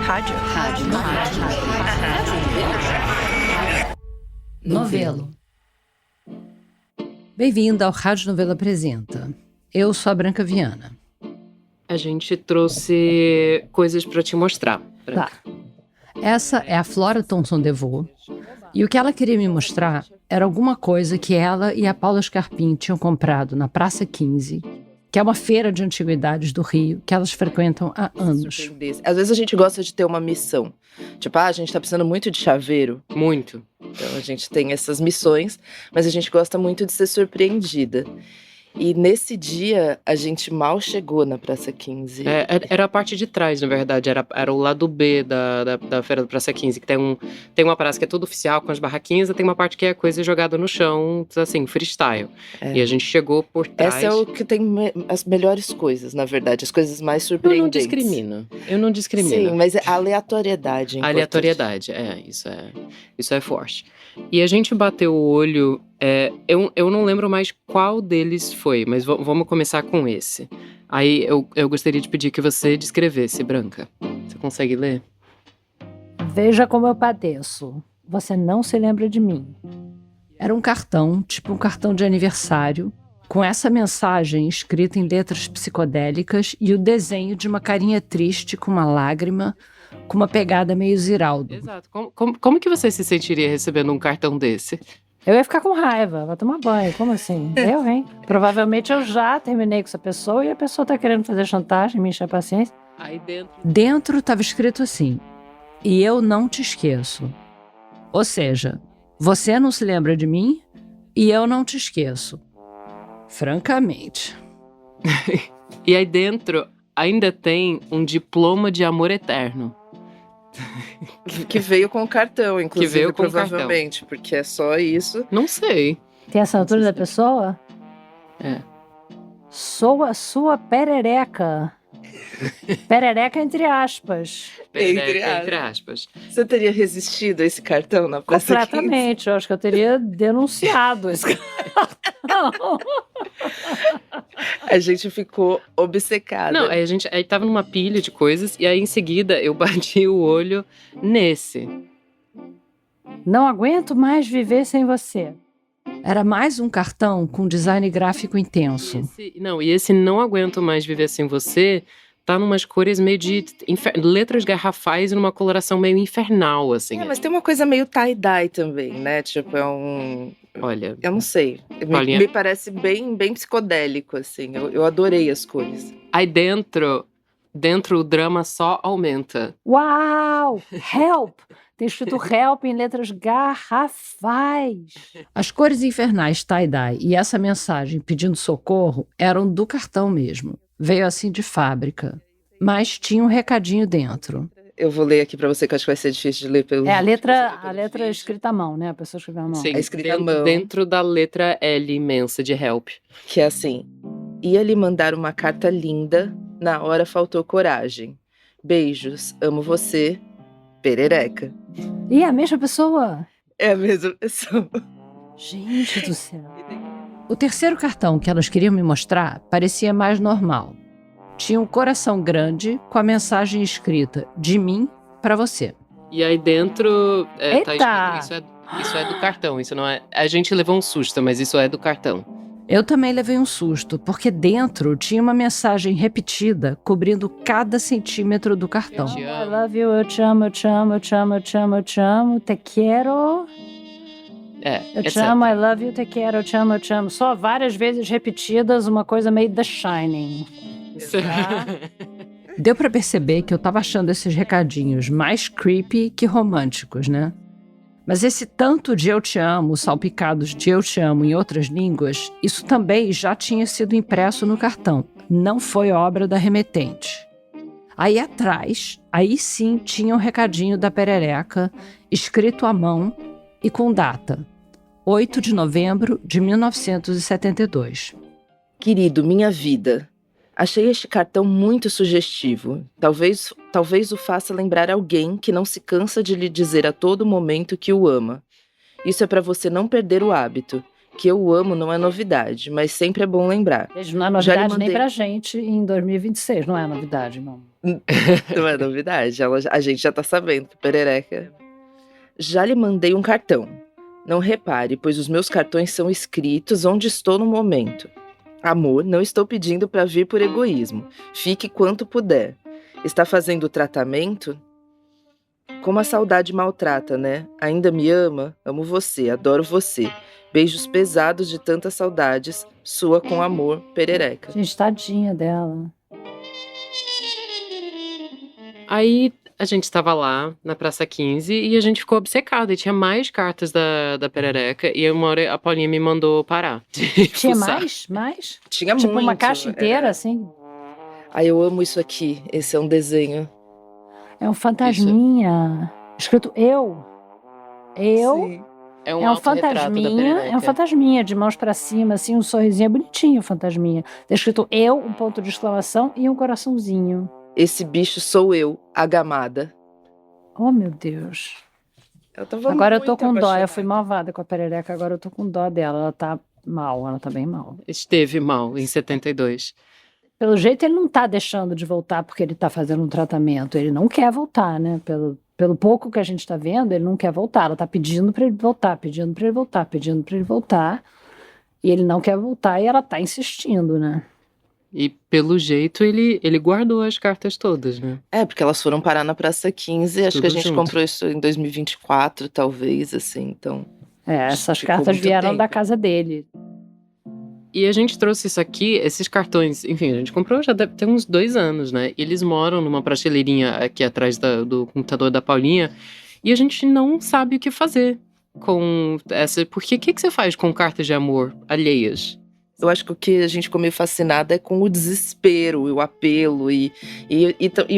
Rádio. Novelo. Bem-vindo ao Rádio Novelo Apresenta. Eu sou a Branca Viana. A gente trouxe coisas pra te mostrar, Branca. Tá. Essa é a Flora Thomson DeVoe. E o que ela queria me mostrar era alguma coisa que ela e a Paula Scarpim tinham comprado na Praça 15, que é uma feira de antiguidades do Rio, que elas frequentam há anos. Às vezes a gente gosta de ter uma missão. Tipo, a gente tá precisando muito de chaveiro. Muito. Então a gente tem essas missões, mas a gente gosta muito de ser surpreendida. E nesse dia, a gente mal chegou na Praça 15. Era a parte de trás, na verdade. Era o lado B da Feira da Praça 15, que tem uma praça que é toda oficial, com as barraquinhas, e tem uma parte que é coisa jogada no chão, assim, freestyle. E a gente chegou por trás. Essa é o que tem as melhores coisas, na verdade, as coisas mais surpreendentes. Eu não discrimino. Sim, mas é aleatoriedade. Aleatoriedade, isso é forte. E a gente bateu o olho, eu não lembro mais qual deles foi, mas vamos começar com esse. Aí eu gostaria de pedir que você descrevesse, Branca. Você consegue ler? Veja como eu padeço. Você não se lembra de mim. Era um cartão, tipo um cartão de aniversário, com essa mensagem escrita em letras psicodélicas e o desenho de uma carinha triste com uma lágrima, com uma pegada meio Ziraldo. Exato. Como que você se sentiria recebendo um cartão desse? Eu ia ficar com raiva, vai tomar banho, como assim? Eu, hein? Provavelmente eu já terminei com essa pessoa e a pessoa tá querendo fazer chantagem, me encher a paciência. Aí Dentro estava escrito assim: e eu não te esqueço. Ou seja, você não se lembra de mim e eu não te esqueço. Francamente. E aí dentro ainda tem um diploma de amor eterno. Que veio com o cartão, inclusive, Que veio com o provavelmente, porque é só isso. Não sei. Tem a assinatura da pessoa? É. Sou a sua perereca. Perereca entre aspas. Entre aspas. Você teria resistido a esse cartão na Praça 15? Completamente, eu acho que eu teria denunciado esse cartão. A gente ficou obcecada. Não, aí tava numa pilha de coisas, e aí em seguida eu bati o olho nesse. Não aguento mais viver sem você. Era mais um cartão com design gráfico intenso. E esse não aguento mais viver sem você, tá numas cores meio de letras garrafais e numa coloração meio infernal, assim. Mas tem uma coisa meio tie-dye também, né? Tipo, Olha, eu não sei. Me parece bem psicodélico, assim. Eu adorei as cores. Aí dentro o drama só aumenta. Uau! Help! Tem escrito help em letras garrafais. As cores infernais tie-dye e essa mensagem pedindo socorro eram do cartão mesmo. Veio assim de fábrica. Mas tinha um recadinho dentro. Eu vou ler aqui pra você, que eu acho que vai ser difícil de ler pelo... A letra é escrita à mão, né? A pessoa escreveu à mão. Sim, É escrita à mão. Dentro da letra L imensa de help. Que é assim: ia lhe mandar uma carta linda, na hora faltou coragem. Beijos, amo você, perereca. E a mesma pessoa? É a mesma pessoa. Gente do céu. O terceiro cartão que elas queriam me mostrar parecia mais normal. Tinha um coração grande com a mensagem escrita de mim pra você. E aí dentro Eita! tá escrito, isso é do cartão, isso não é... A gente levou um susto, mas isso é do cartão. Eu também levei um susto, porque dentro tinha uma mensagem repetida cobrindo cada centímetro do cartão. Eu te I love you, eu te amo, eu te amo, eu te amo, eu te amo, eu te amo, te quero. Eu te amo, I love you, te quero, eu te amo, eu te amo. Só várias vezes repetidas, uma coisa meio The Shining. Deu pra perceber que eu tava achando esses recadinhos mais creepy que românticos, né? Mas esse tanto de eu te amo, salpicados de eu te amo em outras línguas, isso também já tinha sido impresso no cartão. Não foi obra da remetente. Aí atrás, aí sim tinha um recadinho da perereca, escrito à mão e com data. 8 de novembro de 1972. Querido, minha vida. Achei este cartão muito sugestivo. Talvez o faça lembrar alguém que não se cansa de lhe dizer a todo momento que o ama. Isso é para você não perder o hábito. que eu amo não é novidade, mas sempre é bom lembrar. Não é novidade nem pra gente em 2026, não é novidade, não. Não é novidade, a gente já tá sabendo que perereca. Já lhe mandei um cartão. Não repare, pois os meus cartões são escritos onde estou no momento. Amor, não estou pedindo pra vir por egoísmo. Fique quanto puder. Está fazendo o tratamento? Como a saudade maltrata, né? Ainda me ama? Amo você, adoro você. Beijos pesados de tantas saudades. Sua com amor, perereca. Gente, tadinha dela. Aí a gente tava lá na Praça 15 e a gente ficou obcecado. E tinha mais cartas da perereca. E uma hora a Paulinha me mandou parar. Tinha mais? Tinha tipo muito. Uma caixa inteira, assim? Ai, eu amo isso aqui. Esse é um desenho. É um fantasminha. Escrito eu. Sim. É um É um fantasminha de mãos pra cima, assim, um sorrisinho bonitinho, fantasminha. Tá escrito eu, um ponto de exclamação e um coraçãozinho. Esse bicho sou eu, a gamada. Oh, meu Deus. Agora eu tô com dó, eu fui malvada com a perereca, agora eu tô com dó dela, ela tá bem mal. Esteve mal em 72. Pelo jeito ele não tá deixando de voltar porque ele tá fazendo um tratamento, ele não quer voltar, né? Pelo pouco que a gente tá vendo, ele não quer voltar, ela tá pedindo pra ele voltar, pedindo pra ele voltar, pedindo pra ele voltar, e ele não quer voltar e ela tá insistindo, né? E pelo jeito ele guardou as cartas todas, né? É, porque elas foram parar na Praça 15, acho Tudo que a gente junto. comprou isso em 2024, talvez, assim, então... Essas ficou cartas muito vieram da tempo. casa dele. E a gente trouxe isso aqui, esses cartões, enfim, a gente comprou já deve ter uns 2 anos, né? Eles moram numa prateleirinha aqui atrás do computador da Paulinha e a gente não sabe o que fazer com essa... Porque o que você faz com cartas de amor alheias? Eu acho que o que a gente ficou meio fascinada é com o desespero, o apelo e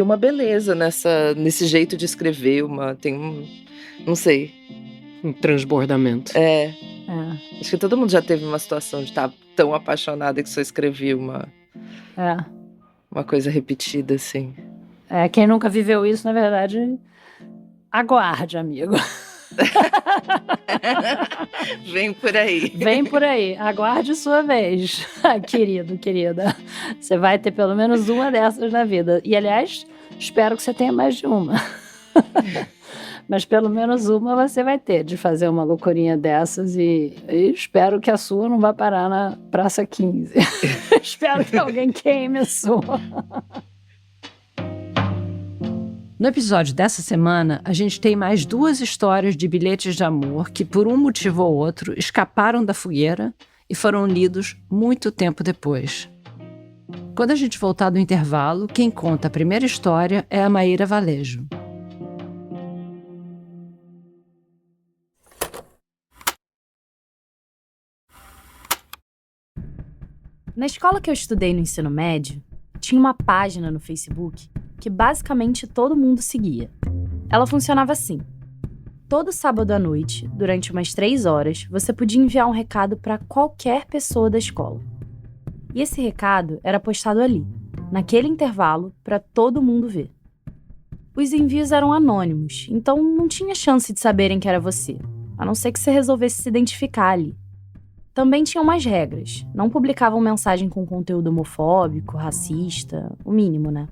uma beleza nesse jeito de escrever, não sei. Um transbordamento. É. Acho que todo mundo já teve uma situação de estar tão apaixonada que só escrevia uma coisa repetida, assim. Quem nunca viveu isso, na verdade, aguarde, amigo. Vem por aí. Vem por aí, aguarde sua vez, querido, querida. Você vai ter pelo menos uma dessas na vida. E, aliás, espero que você tenha mais de uma. Mas pelo menos uma você vai ter, de fazer uma loucurinha dessas e espero que a sua não vá parar na Praça 15. Espero que alguém queime a sua. No episódio dessa semana, a gente tem mais 2 histórias de bilhetes de amor que, por um motivo ou outro, escaparam da fogueira e foram lidos muito tempo depois. Quando a gente voltar do intervalo, quem conta a primeira história é a Maíra Valejo. Na escola que eu estudei no ensino médio, tinha uma página no Facebook que basicamente todo mundo seguia. Ela funcionava assim. Todo sábado à noite, durante umas 3 horas, você podia enviar um recado para qualquer pessoa da escola. E esse recado era postado ali, naquele intervalo, para todo mundo ver. Os envios eram anônimos, então não tinha chance de saberem que era você, a não ser que você resolvesse se identificar ali. Também tinham mais regras. Não publicavam mensagem com conteúdo homofóbico, racista, o mínimo, né?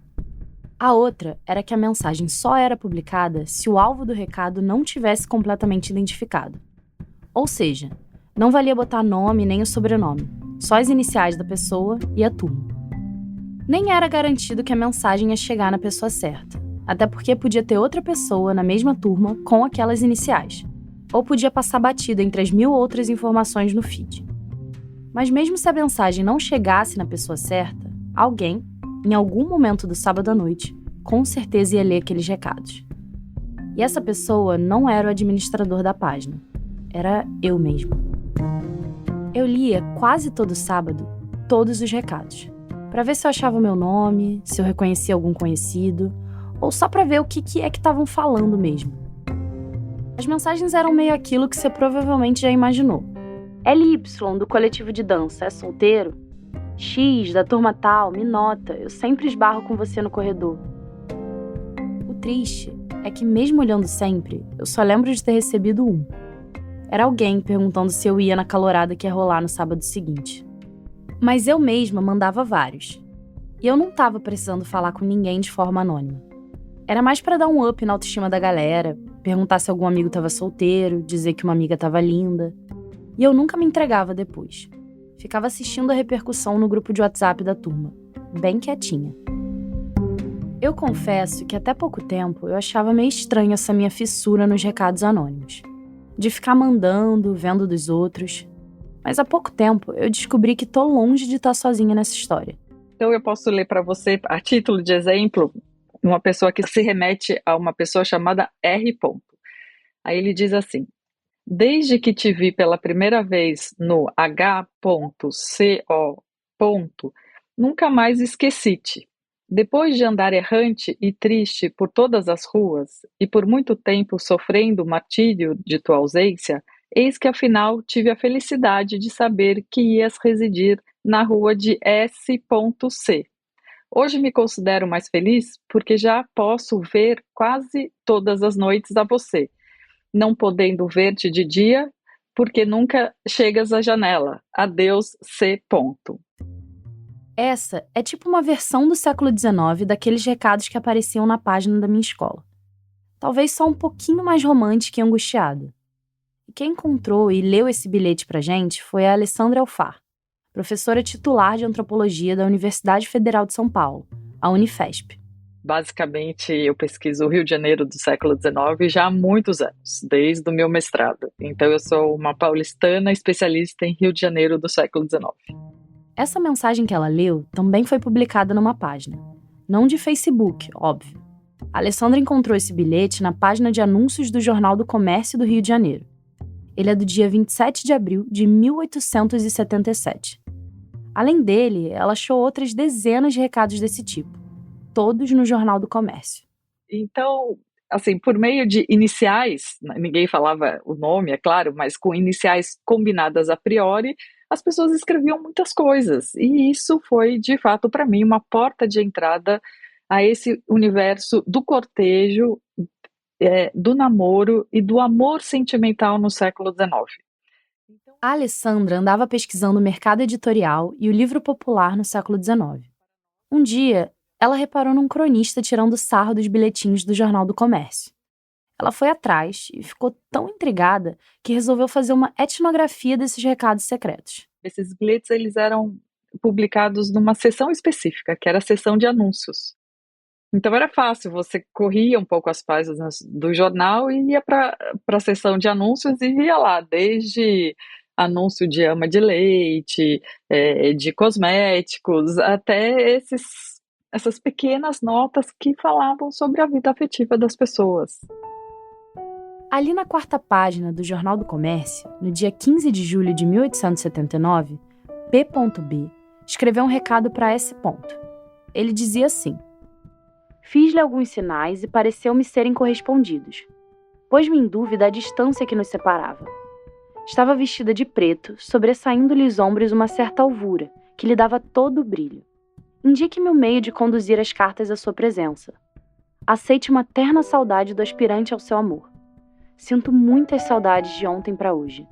A outra era que a mensagem só era publicada se o alvo do recado não tivesse completamente identificado. Ou seja, não valia botar nome nem o sobrenome, só as iniciais da pessoa e a turma. Nem era garantido que a mensagem ia chegar na pessoa certa, até porque podia ter outra pessoa na mesma turma com aquelas iniciais. Ou podia passar batido entre as 1000 outras informações no feed. Mas mesmo se a mensagem não chegasse na pessoa certa, alguém, em algum momento do sábado à noite, com certeza ia ler aqueles recados. E essa pessoa não era o administrador da página. Era eu mesma. Eu lia quase todo sábado todos os recados, para ver se eu achava o meu nome, se eu reconhecia algum conhecido, ou só para ver o que é que estavam falando mesmo. As mensagens eram meio aquilo que você provavelmente já imaginou. LY, do coletivo de dança, é solteiro? X, da turma tal, me nota, eu sempre esbarro com você no corredor. O triste é que mesmo olhando sempre, eu só lembro de ter recebido um. Era alguém perguntando se eu ia na calorada que ia rolar no sábado seguinte. Mas eu mesma mandava vários. E eu não tava precisando falar com ninguém de forma anônima. Era mais pra dar um up na autoestima da galera, perguntar se algum amigo tava solteiro, dizer que uma amiga tava linda. E eu nunca me entregava depois. Ficava assistindo a repercussão no grupo de WhatsApp da turma, bem quietinha. Eu confesso que até pouco tempo eu achava meio estranho essa minha fissura nos recados anônimos. De ficar mandando, vendo dos outros. Mas há pouco tempo eu descobri que tô longe de estar sozinha nessa história. Então eu posso ler para você, a título de exemplo, uma pessoa que se remete a uma pessoa chamada R. Aí ele diz assim: desde que te vi pela primeira vez no H.CO. Nunca mais esqueci-te. Depois de andar errante e triste por todas as ruas e por muito tempo sofrendo o martírio de tua ausência, eis que afinal tive a felicidade de saber que ias residir na rua de S.C. Hoje me considero mais feliz porque já posso ver quase todas as noites a você, não podendo ver-te de dia porque nunca chegas à janela. Adeus, C. Essa é tipo uma versão do século XIX daqueles recados que apareciam na página da minha escola. Talvez só um pouquinho mais romântica e angustiada. E quem encontrou e leu esse bilhete pra gente foi a Alessandra Alfar, professora titular de antropologia da Universidade Federal de São Paulo, a Unifesp. Basicamente, eu pesquiso o Rio de Janeiro do século XIX já há muitos anos, desde o meu mestrado. Então, eu sou uma paulistana especialista em Rio de Janeiro do século XIX. Essa mensagem que ela leu também foi publicada numa página. Não de Facebook, óbvio. A Alessandra encontrou esse bilhete na página de anúncios do Jornal do Comércio do Rio de Janeiro. Ele é do dia 27 de abril de 1877. Além dele, ela achou outras dezenas de recados desse tipo, todos no Jornal do Comércio. Então, assim, por meio de iniciais, ninguém falava o nome, é claro, mas com iniciais combinadas a priori, as pessoas escreviam muitas coisas. E isso foi, de fato, para mim, uma porta de entrada a esse universo do cortejo, do namoro e do amor sentimental no século XIX. A Alessandra andava pesquisando o mercado editorial e o livro popular no século XIX. Um dia, ela reparou num cronista tirando sarro dos bilhetinhos do Jornal do Comércio. Ela foi atrás e ficou tão intrigada que resolveu fazer uma etnografia desses recados secretos. Esses bilhetes eles eram publicados numa seção específica, que era a seção de anúncios. Então era fácil, você corria um pouco as páginas do jornal e ia para a seção de anúncios e via lá, desde anúncio de ama de leite, de cosméticos, até essas pequenas notas que falavam sobre a vida afetiva das pessoas. Ali na quarta página do Jornal do Comércio, no dia 15 de julho de 1879, P.B. escreveu um recado para S. Ele dizia assim: fiz-lhe alguns sinais e pareceu-me serem correspondidos. Pôs-me em dúvida a distância que nos separava. Estava vestida de preto, sobressaindo-lhe os ombros uma certa alvura, que lhe dava todo o brilho. Indique-me o meio de conduzir as cartas à sua presença. Aceite uma terna saudade do aspirante ao seu amor. Sinto muitas saudades de ontem para hoje.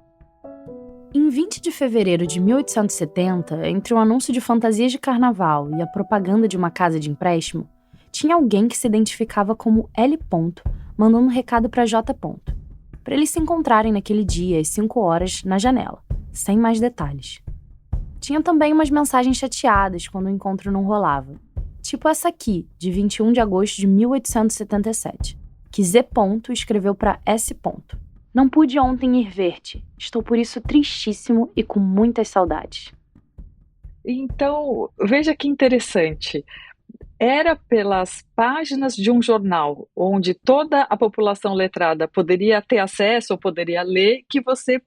Em 20 de fevereiro de 1870, entre um anúncio de fantasias de carnaval e a propaganda de uma casa de empréstimo, tinha alguém que se identificava como L. mandando um recado para J. para eles se encontrarem naquele dia às 5 horas na janela, sem mais detalhes. Tinha também umas mensagens chateadas quando o encontro não rolava, tipo essa aqui, de 21 de agosto de 1877, que Z. escreveu para S. Não pude ontem ir ver-te, estou por isso tristíssimo e com muitas saudades. Então, veja que interessante. Era pelas páginas de um jornal, onde toda a população letrada poderia ter acesso ou poderia ler, que você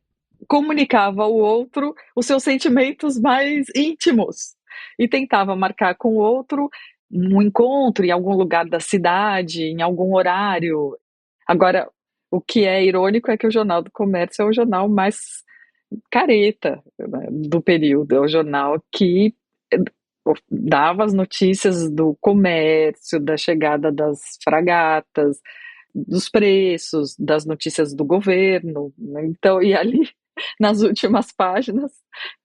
comunicava ao outro os seus sentimentos mais íntimos e tentava marcar com o outro um encontro em algum lugar da cidade, em algum horário. Agora, o que é irônico é que o Jornal do Comércio é o jornal mais careta, né, do período, é o jornal que dava as notícias do comércio, da chegada das fragatas, dos preços, das notícias do governo, né? Então, e ali, nas últimas páginas,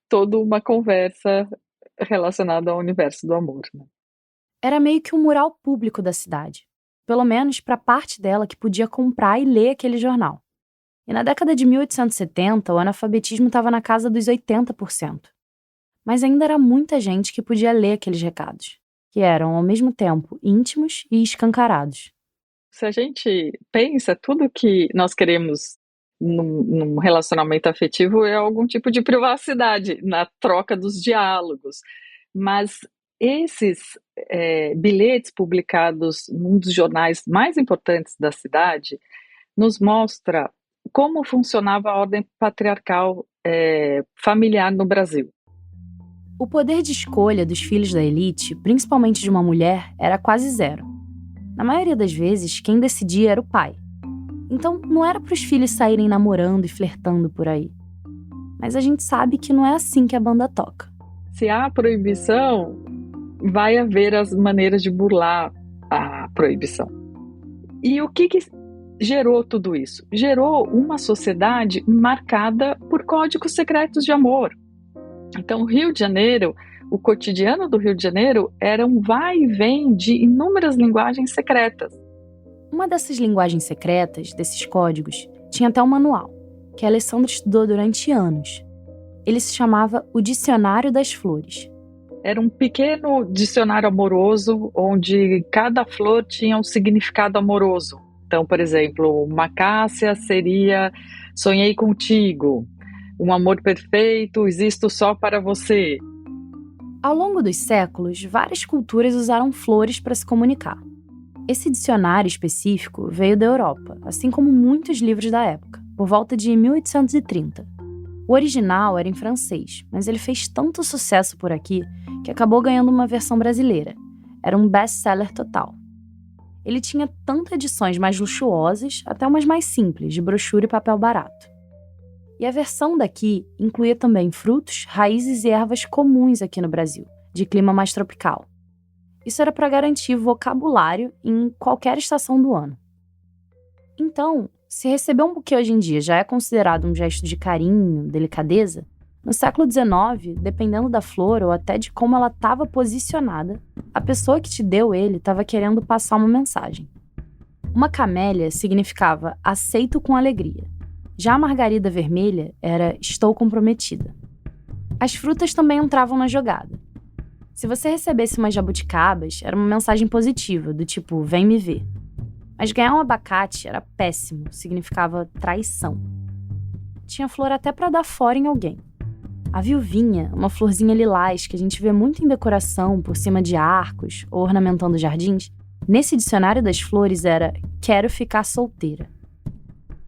toda uma conversa relacionada ao universo do amor, né? Era meio que um mural público da cidade, pelo menos para parte dela que podia comprar e ler aquele jornal. E na década de 1870, o analfabetismo estava na casa dos 80%. Mas ainda era muita gente que podia ler aqueles recados, que eram, ao mesmo tempo, íntimos e escancarados. Se a gente pensa, tudo que nós queremos num relacionamento afetivo é algum tipo de privacidade na troca dos diálogos. Mas esses bilhetes publicados num dos jornais mais importantes da cidade nos mostra como funcionava a ordem patriarcal familiar no Brasil. O poder de escolha dos filhos da elite, principalmente de uma mulher, era quase zero. Na maioria das vezes, quem decidia era o pai. Então, não era para os filhos saírem namorando e flertando por aí. Mas a gente sabe que não é assim que a banda toca. Se há proibição, vai haver as maneiras de burlar a proibição. E o que gerou tudo isso? Gerou uma sociedade marcada por códigos secretos de amor. Então, o Rio de Janeiro, o cotidiano do Rio de Janeiro era um vai e vem de inúmeras linguagens secretas. Uma dessas linguagens secretas, desses códigos, tinha até um manual, que a Alessandra estudou durante anos. Ele se chamava O Dicionário das Flores. Era um pequeno dicionário amoroso, onde cada flor tinha um significado amoroso. Então, por exemplo, uma cássia seria sonhei contigo. Um amor perfeito, existo só para você. Ao longo dos séculos, várias culturas usaram flores para se comunicar. Esse dicionário específico veio da Europa, assim como muitos livros da época, por volta de 1830. O original era em francês, mas ele fez tanto sucesso por aqui que acabou ganhando uma versão brasileira. Era um best-seller total. Ele tinha tanto edições mais luxuosas, até umas mais simples, de brochura e papel barato. E a versão daqui incluía também frutos, raízes e ervas comuns aqui no Brasil, de clima mais tropical. Isso era para garantir vocabulário em qualquer estação do ano. Então, se receber um buquê hoje em dia já é considerado um gesto de carinho, delicadeza, no século XIX, dependendo da flor ou até de como ela estava posicionada, a pessoa que te deu ele estava querendo passar uma mensagem. Uma camélia significava aceito com alegria. Já a margarida vermelha era estou comprometida. As frutas também entravam na jogada. Se você recebesse umas jabuticabas, era uma mensagem positiva, do tipo, vem me ver. Mas ganhar um abacate era péssimo, significava traição. Tinha flor até para dar fora em alguém. A viuvinha, uma florzinha lilás que a gente vê muito em decoração por cima de arcos ou ornamentando jardins, nesse dicionário das flores era quero ficar solteira.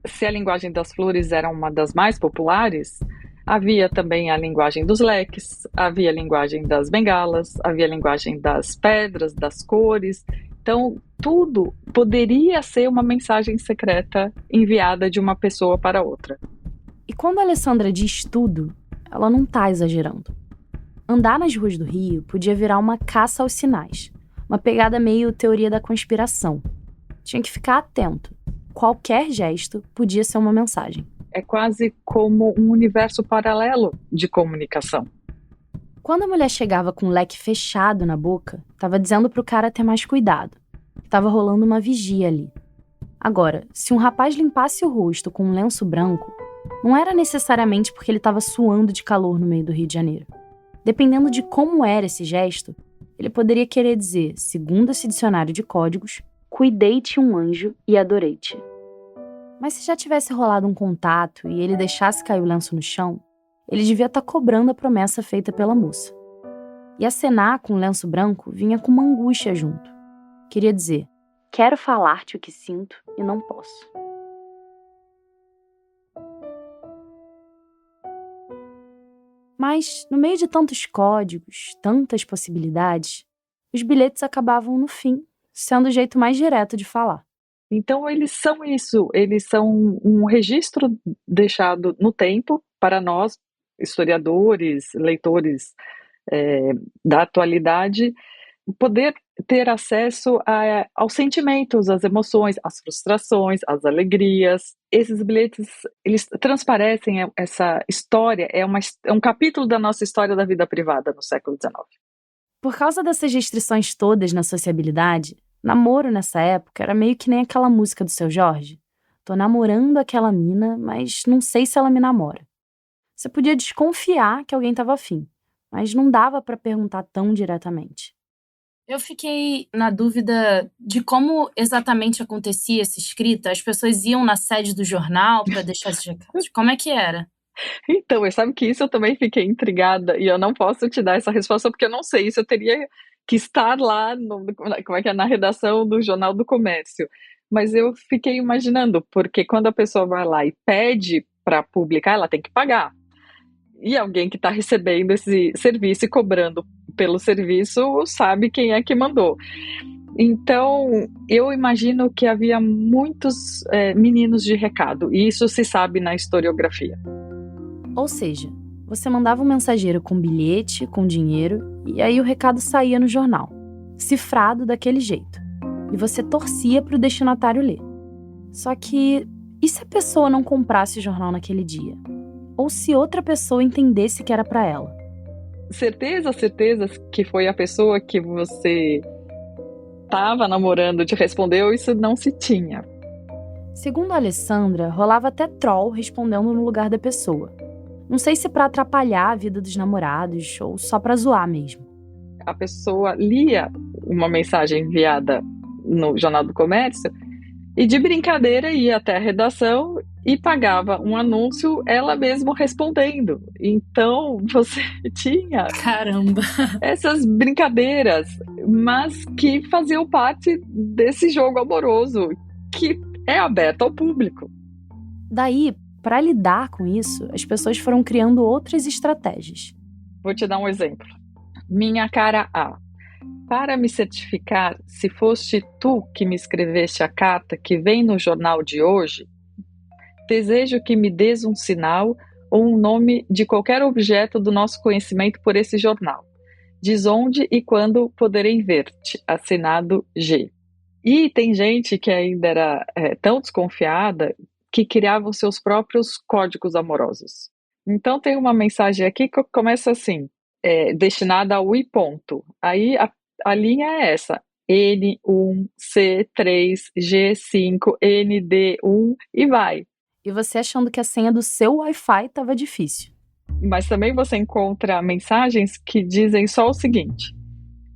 Se a linguagem das flores era uma das mais populares, havia também a linguagem dos leques, havia a linguagem das bengalas, havia a linguagem das pedras, das cores. Então, tudo poderia ser uma mensagem secreta enviada de uma pessoa para outra. E quando a Alessandra diz tudo, ela não está exagerando. Andar nas ruas do Rio podia virar uma caça aos sinais, uma pegada meio teoria da conspiração. Tinha que ficar atento. Qualquer gesto podia ser uma mensagem. É quase como um universo paralelo de comunicação. Quando a mulher chegava com o leque fechado na boca, estava dizendo pro cara ter mais cuidado. Estava rolando uma vigia ali. Agora, se um rapaz limpasse o rosto com um lenço branco, não era necessariamente porque ele estava suando de calor no meio do Rio de Janeiro. Dependendo de como era esse gesto, ele poderia querer dizer, segundo esse dicionário de códigos, cuidei-te um anjo e adorei-te. Mas se já tivesse rolado um contato e ele deixasse cair o lenço no chão, ele devia estar cobrando a promessa feita pela moça. E acenar com o lenço branco vinha com uma angústia junto. Queria dizer, quero falar-te o que sinto e não posso. Mas, no meio de tantos códigos, tantas possibilidades, os bilhetes acabavam, no fim, sendo o jeito mais direto de falar. Então, eles são isso, eles são um registro deixado no tempo para nós, historiadores, leitores da atualidade, poder ter acesso aos sentimentos, às emoções, às frustrações, às alegrias. Esses bilhetes, eles transparecem essa história, é um capítulo da nossa história da vida privada no século XIX. Por causa dessas restrições todas na sociabilidade, namoro nessa época era meio que nem aquela música do Seu Jorge. Tô namorando aquela mina, mas não sei se ela me namora. Você podia desconfiar que alguém tava afim, mas não dava pra perguntar tão diretamente. Eu fiquei na dúvida de como exatamente acontecia essa escrita. As pessoas iam na sede do jornal para deixar esses recados. Como é que era? Então, sabe que isso eu também fiquei intrigada e eu não posso te dar essa resposta porque eu não sei. Isso eu teria que estar lá na redação do Jornal do Comércio. Mas eu fiquei imaginando, porque quando a pessoa vai lá e pede para publicar, ela tem que pagar. E alguém que está recebendo esse serviço e cobrando pelo serviço sabe quem é que mandou. Então, eu imagino que havia muitos meninos de recado, e isso se sabe na historiografia. Ou seja, você mandava um mensageiro com bilhete, com dinheiro, e aí o recado saía no jornal, cifrado daquele jeito. E você torcia para o destinatário ler. Só que, e se a pessoa não comprasse o jornal naquele dia? Ou se outra pessoa entendesse que era para ela? Certeza que foi a pessoa que você estava namorando te respondeu, isso não se tinha. Segundo a Alessandra, rolava até troll respondendo no lugar da pessoa. Não sei se para atrapalhar a vida dos namorados ou só para zoar mesmo. A pessoa lia uma mensagem enviada no Jornal do Comércio e de brincadeira ia até a redação e pagava um anúncio ela mesma respondendo. Então você tinha Caramba! essas brincadeiras, mas que faziam parte desse jogo amoroso que é aberto ao público. Daí, para lidar com isso, as pessoas foram criando outras estratégias. Vou te dar um exemplo. Minha cara A. Para me certificar se foste tu que me escreveste a carta que vem no jornal de hoje, desejo que me des um sinal ou um nome de qualquer objeto do nosso conhecimento por esse jornal. Diz onde e quando poderei ver-te. Assinado G. E tem gente que ainda era tão desconfiada que criava os seus próprios códigos amorosos. Então tem uma mensagem aqui que começa assim, destinada ao I ponto. Aí a linha é essa, N1, C3, G5, ND1 e vai. E você achando que a senha do seu Wi-Fi estava difícil. Mas também você encontra mensagens que dizem só o seguinte,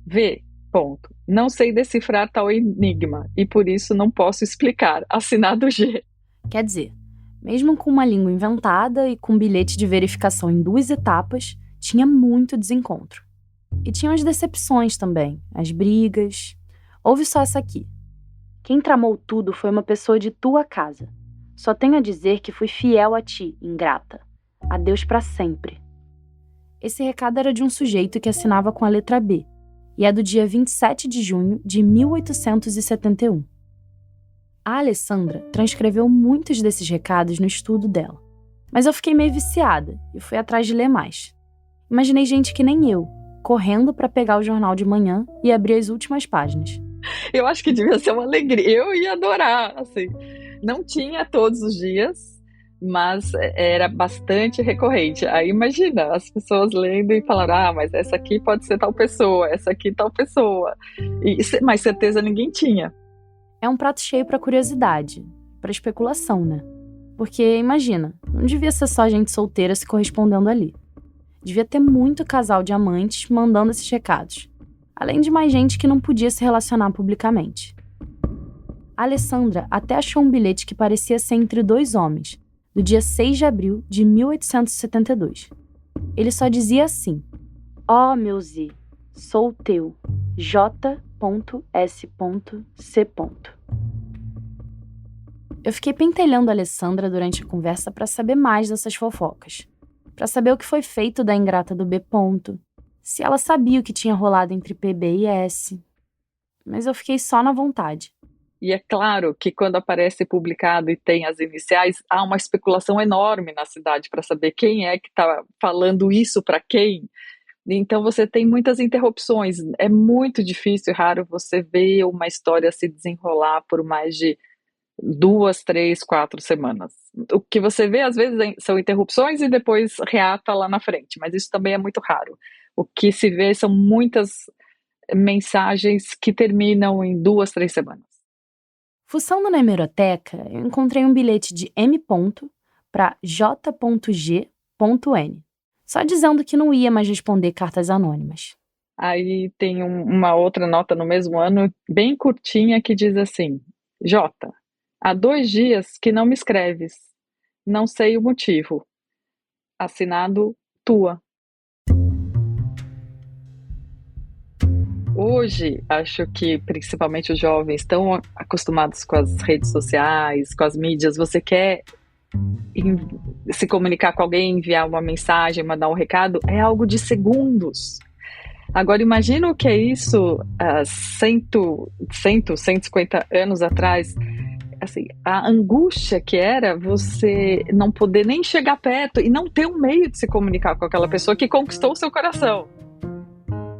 V, ponto, não sei decifrar tal enigma e por isso não posso explicar, assinado G. Quer dizer, mesmo com uma língua inventada e com bilhete de verificação em 2 etapas, tinha muito desencontro. E tinha as decepções também, as brigas. Ouve só essa aqui. Quem tramou tudo foi uma pessoa de tua casa. Só tenho a dizer que fui fiel a ti, ingrata. Adeus pra sempre. Esse recado era de um sujeito que assinava com a letra B, e é do dia 27 de junho de 1871. A Alessandra transcreveu muitos desses recados no estudo dela, mas eu fiquei meio viciada e fui atrás de ler mais. Imaginei gente que nem eu, correndo para pegar o jornal de manhã e abrir as últimas páginas. Eu acho que devia ser uma alegria, eu ia adorar, assim. Não tinha todos os dias, mas era bastante recorrente. Aí imagina, as pessoas lendo e falando, mas essa aqui pode ser tal pessoa, essa aqui tal pessoa. Mas certeza ninguém tinha. É um prato cheio para curiosidade, para especulação, né? Porque, imagina, não devia ser só gente solteira se correspondendo ali. Devia ter muito casal de amantes mandando esses recados. Além de mais gente que não podia se relacionar publicamente. A Alessandra até achou um bilhete que parecia ser entre 2 homens, do dia 6 de abril de 1872. Ele só dizia assim: Ó, meu Z, sou teu, J.S.C. Eu fiquei pentelhando a Alessandra durante a conversa para saber mais dessas fofocas. Para saber o que foi feito da ingrata do B. Se ela sabia o que tinha rolado entre PB e S. Mas eu fiquei só na vontade. E é claro que quando aparece publicado e tem as iniciais, há uma especulação enorme na cidade para saber quem é que está falando isso para quem. Então você tem muitas interrupções. É muito difícil e raro você ver uma história se desenrolar por mais de 2, 3, 4 semanas. O que você vê, às vezes, são interrupções e depois reata lá na frente, mas isso também é muito raro. O que se vê são muitas mensagens que terminam em 2, 3 semanas. Fuçando na hemeroteca, eu encontrei um bilhete de M. para J.G.N, só dizendo que não ia mais responder cartas anônimas. Aí tem uma outra nota no mesmo ano, bem curtinha, que diz assim: J, há 2 dias que não me escreves. Não sei o motivo. Assinado Tua. Hoje, acho que principalmente os jovens estão acostumados com as redes sociais, com as mídias. Você quer se comunicar com alguém, enviar uma mensagem, mandar um recado, é algo de segundos. Agora, imagina o que é isso há 150 anos atrás. Assim, a angústia que era você não poder nem chegar perto e não ter um meio de se comunicar com aquela pessoa que conquistou o seu coração.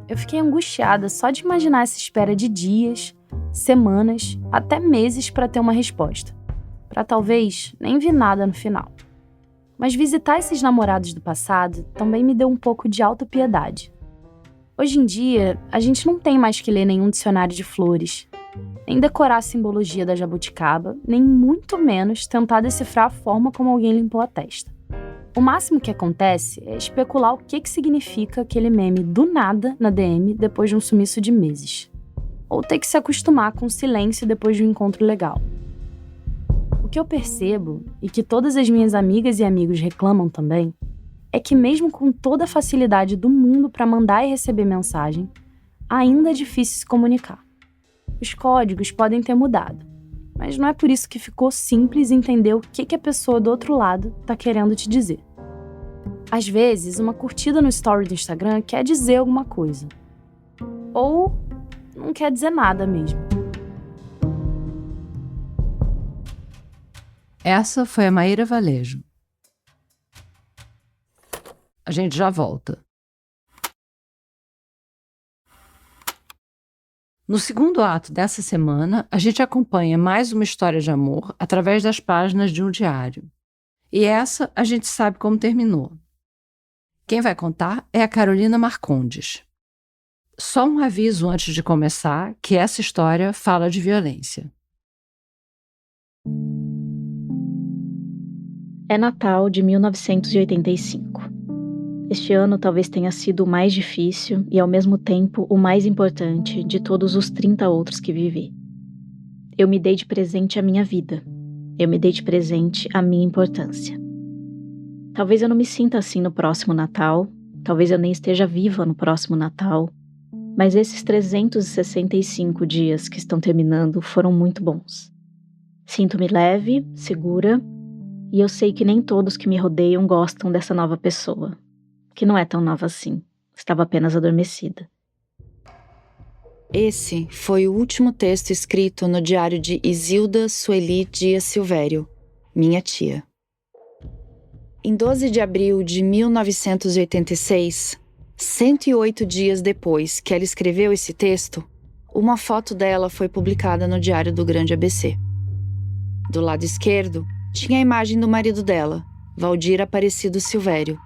Eu fiquei angustiada só de imaginar essa espera de dias, semanas, até meses para ter uma resposta. Para talvez nem vir nada no final. Mas visitar esses namorados do passado também me deu um pouco de autopiedade. Hoje em dia, a gente não tem mais que ler nenhum dicionário de flores, nem decorar a simbologia da jabuticaba, nem muito menos tentar decifrar a forma como alguém limpou a testa. O máximo que acontece é especular o que significa aquele meme do nada na DM depois de um sumiço de meses. Ou ter que se acostumar com o silêncio depois de um encontro legal. O que eu percebo, e que todas as minhas amigas e amigos reclamam também, é que mesmo com toda a facilidade do mundo para mandar e receber mensagem, ainda é difícil se comunicar. Os códigos podem ter mudado, mas não é por isso que ficou simples entender o que a pessoa do outro lado está querendo te dizer. Às vezes, uma curtida no story do Instagram quer dizer alguma coisa. Ou não quer dizer nada mesmo. Essa foi a Maíra Valejo. A gente já volta. No segundo ato dessa semana, a gente acompanha mais uma história de amor através das páginas de um diário. E essa a gente sabe como terminou. Quem vai contar é a Carolina Marcondes. Só um aviso antes de começar, que essa história fala de violência. É Natal de 1985. Este ano talvez tenha sido o mais difícil e, ao mesmo tempo, o mais importante de todos os 30 outros que vivi. Eu me dei de presente a minha vida. Eu me dei de presente a minha importância. Talvez eu não me sinta assim no próximo Natal, talvez eu nem esteja viva no próximo Natal, mas esses 365 dias que estão terminando foram muito bons. Sinto-me leve, segura, e eu sei que nem todos que me rodeiam gostam dessa nova pessoa. Que não é tão nova assim, estava apenas adormecida. Esse foi o último texto escrito no diário de Isilda Sueli Dias Silvério, minha tia. Em 12 de abril de 1986, 108 dias depois que ela escreveu esse texto, uma foto dela foi publicada no Diário do Grande ABC. Do lado esquerdo, tinha a imagem do marido dela, Valdir Aparecido Silvério.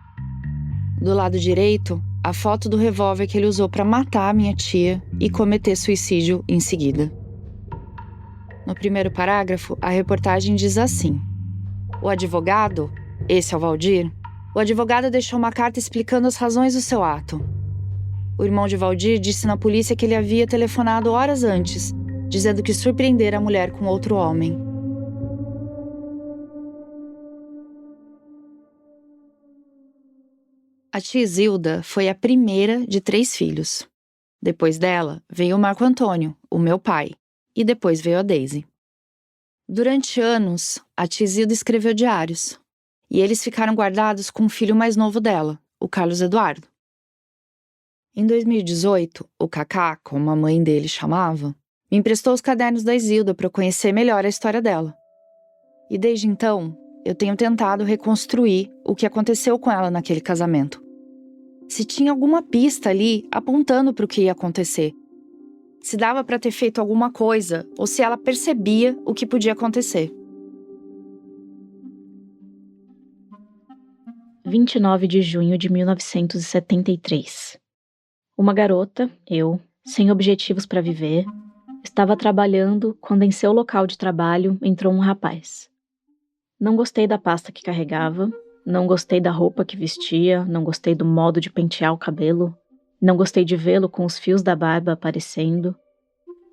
Do lado direito, a foto do revólver que ele usou para matar a minha tia e cometer suicídio em seguida. No primeiro parágrafo, a reportagem diz assim: o advogado, esse é o Valdir, o advogado deixou uma carta explicando as razões do seu ato. O irmão de Valdir disse na polícia que ele havia telefonado horas antes, dizendo que surpreendera a mulher com outro homem. A tia Isilda foi a primeira de 3 filhos. Depois dela, veio o Marco Antônio, o meu pai, e depois veio a Daisy. Durante anos, a tia Isilda escreveu diários, e eles ficaram guardados com o filho mais novo dela, o Carlos Eduardo. Em 2018, o Cacá, como a mãe dele chamava, me emprestou os cadernos da Isilda para eu conhecer melhor a história dela. E desde então, eu tenho tentado reconstruir o que aconteceu com ela naquele casamento. Se tinha alguma pista ali apontando para o que ia acontecer. Se dava para ter feito alguma coisa ou se ela percebia o que podia acontecer. 29 de junho de 1973. Uma garota, eu, sem objetivos para viver, estava trabalhando quando em seu local de trabalho entrou um rapaz. Não gostei da pasta que carregava, não gostei da roupa que vestia, não gostei do modo de pentear o cabelo, não gostei de vê-lo com os fios da barba aparecendo,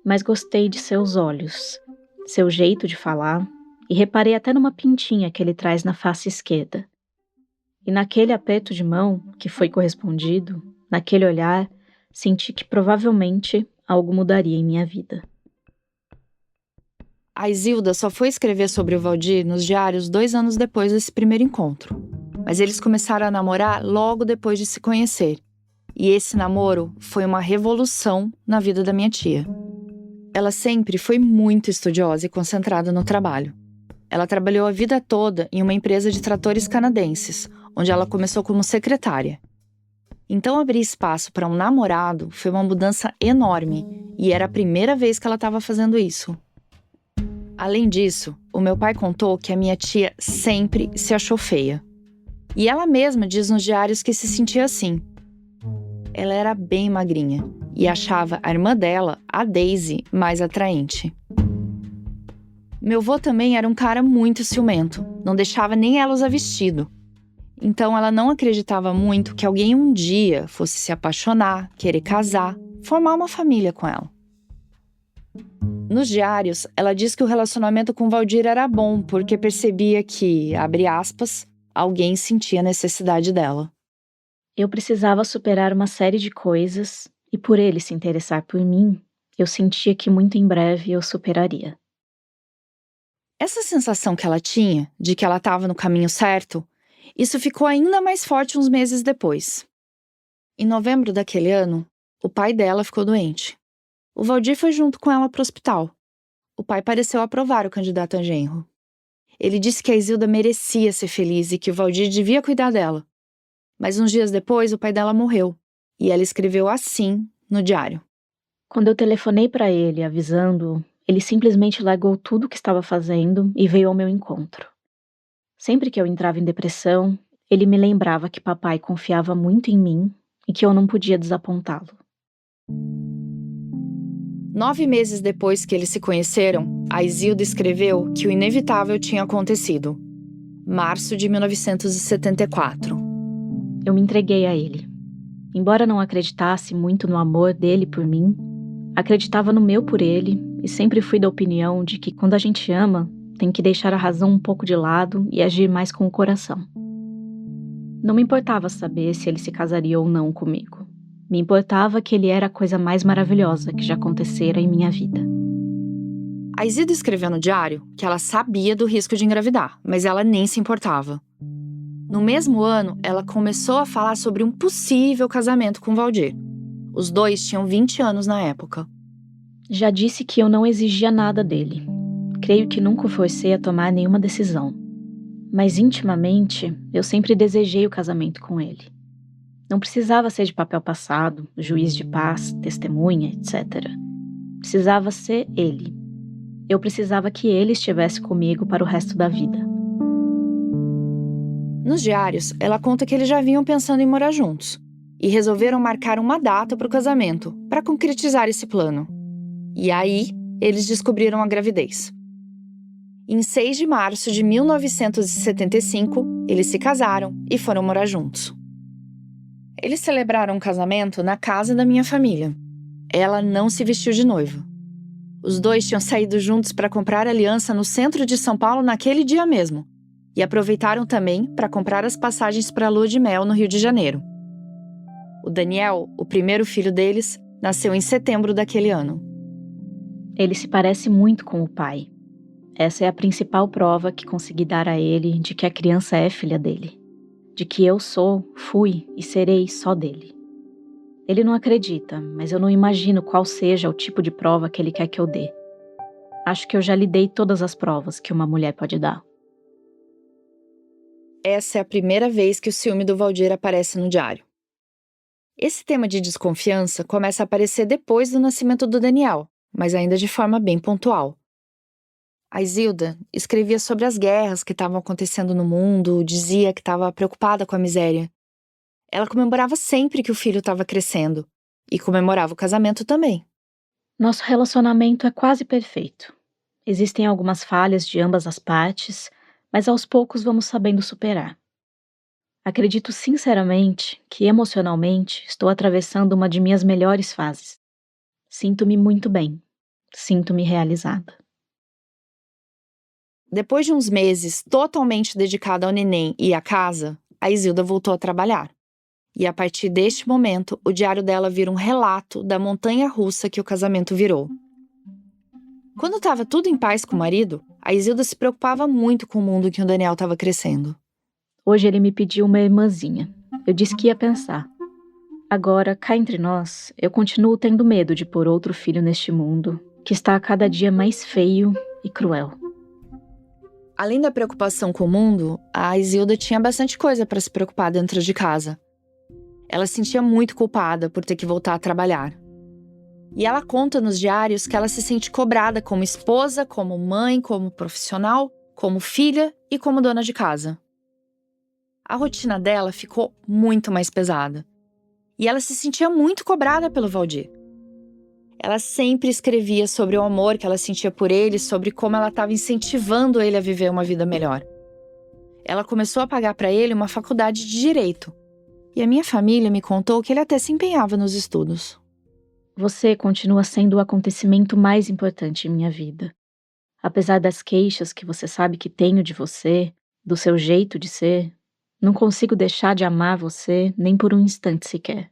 mas gostei de seus olhos, seu jeito de falar, e reparei até numa pintinha que ele traz na face esquerda. E naquele aperto de mão, que foi correspondido, naquele olhar, senti que provavelmente algo mudaria em minha vida. A Isilda só foi escrever sobre o Valdir nos diários 2 anos depois desse primeiro encontro. Mas eles começaram a namorar logo depois de se conhecer. E esse namoro foi uma revolução na vida da minha tia. Ela sempre foi muito estudiosa e concentrada no trabalho. Ela trabalhou a vida toda em uma empresa de tratores canadenses, onde ela começou como secretária. Então abrir espaço para um namorado foi uma mudança enorme, e era a primeira vez que ela estava fazendo isso. Além disso, o meu pai contou que a minha tia sempre se achou feia. E ela mesma diz nos diários que se sentia assim. Ela era bem magrinha e achava a irmã dela, a Daisy, mais atraente. Meu avô também era um cara muito ciumento, não deixava nem ela usar vestido. Então ela não acreditava muito que alguém um dia fosse se apaixonar, querer casar, formar uma família com ela. Nos diários, ela diz que o relacionamento com Valdir era bom porque percebia que, abre aspas, alguém sentia a necessidade dela. Eu precisava superar uma série de coisas e por ele se interessar por mim, eu sentia que muito em breve eu superaria. Essa sensação que ela tinha de que ela estava no caminho certo, isso ficou ainda mais forte uns meses depois. Em novembro daquele ano, o pai dela ficou doente. O Valdir foi junto com ela para o hospital. O pai pareceu aprovar o candidato a genro. Ele disse que a Isilda merecia ser feliz e que o Valdir devia cuidar dela. Mas uns dias depois, o pai dela morreu. E ela escreveu assim no diário. Quando eu telefonei para ele avisando-o, ele simplesmente largou tudo o que estava fazendo e veio ao meu encontro. Sempre que eu entrava em depressão, ele me lembrava que papai confiava muito em mim e que eu não podia desapontá-lo. 9 meses depois que eles se conheceram, a Isilda escreveu que o inevitável tinha acontecido. Março de 1974. Eu me entreguei a ele. Embora não acreditasse muito no amor dele por mim, acreditava no meu por ele e sempre fui da opinião de que quando a gente ama, tem que deixar a razão um pouco de lado e agir mais com o coração. Não me importava saber se ele se casaria ou não comigo. Me importava que ele era a coisa mais maravilhosa que já acontecera em minha vida. A Isilda escreveu no diário que ela sabia do risco de engravidar, mas ela nem se importava. No mesmo ano, ela começou a falar sobre um possível casamento com Valdir. Os dois tinham 20 anos na época. Já disse que eu não exigia nada dele. Creio que nunca o forcei a tomar nenhuma decisão. Mas intimamente, eu sempre desejei o casamento com ele. Não precisava ser de papel passado, juiz de paz, testemunha, etc. Precisava ser ele. Eu precisava que ele estivesse comigo para o resto da vida. Nos diários, ela conta que eles já vinham pensando em morar juntos e resolveram marcar uma data para o casamento, para concretizar esse plano. E aí, eles descobriram a gravidez. Em 6 de março de 1975, eles se casaram e foram morar juntos. Eles celebraram o casamento na casa da minha família. Ela não se vestiu de noiva. Os dois tinham saído juntos para comprar aliança no centro de São Paulo naquele dia mesmo. E aproveitaram também para comprar as passagens para a lua de mel no Rio de Janeiro. O Daniel, o primeiro filho deles, nasceu em setembro daquele ano. Ele se parece muito com o pai. Essa é a principal prova que consegui dar a ele de que a criança é filha dele. De que eu sou, fui e serei só dele. Ele não acredita, mas eu não imagino qual seja o tipo de prova que ele quer que eu dê. Acho que eu já lhe dei todas as provas que uma mulher pode dar. Essa é a primeira vez que o ciúme do Valdir aparece no diário. Esse tema de desconfiança começa a aparecer depois do nascimento do Daniel, mas ainda de forma bem pontual. A Isilda escrevia sobre as guerras que estavam acontecendo no mundo, dizia que estava preocupada com a miséria. Ela comemorava sempre que o filho estava crescendo e comemorava o casamento também. Nosso relacionamento é quase perfeito. Existem algumas falhas de ambas as partes, mas aos poucos vamos sabendo superar. Acredito sinceramente que emocionalmente estou atravessando uma de minhas melhores fases. Sinto-me muito bem. Sinto-me realizada. Depois de uns meses totalmente dedicada ao neném e à casa, a Isilda voltou a trabalhar. E a partir deste momento, o diário dela vira um relato da montanha-russa que o casamento virou. Quando estava tudo em paz com o marido, a Isilda se preocupava muito com o mundo em que o Daniel estava crescendo. Hoje ele me pediu uma irmãzinha. Eu disse que ia pensar. Agora, cá entre nós, eu continuo tendo medo de pôr outro filho neste mundo, que está a cada dia mais feio e cruel. Além da preocupação com o mundo, a Isilda tinha bastante coisa para se preocupar dentro de casa. Ela se sentia muito culpada por ter que voltar a trabalhar. E ela conta nos diários que ela se sente cobrada como esposa, como mãe, como profissional, como filha e como dona de casa. A rotina dela ficou muito mais pesada. E ela se sentia muito cobrada pelo Valdir. Ela sempre escrevia sobre o amor que ela sentia por ele, sobre como ela estava incentivando ele a viver uma vida melhor. Ela começou a pagar para ele uma faculdade de direito. E a minha família me contou que ele até se empenhava nos estudos. Você continua sendo o acontecimento mais importante em minha vida. Apesar das queixas que você sabe que tenho de você, do seu jeito de ser, não consigo deixar de amar você nem por um instante sequer.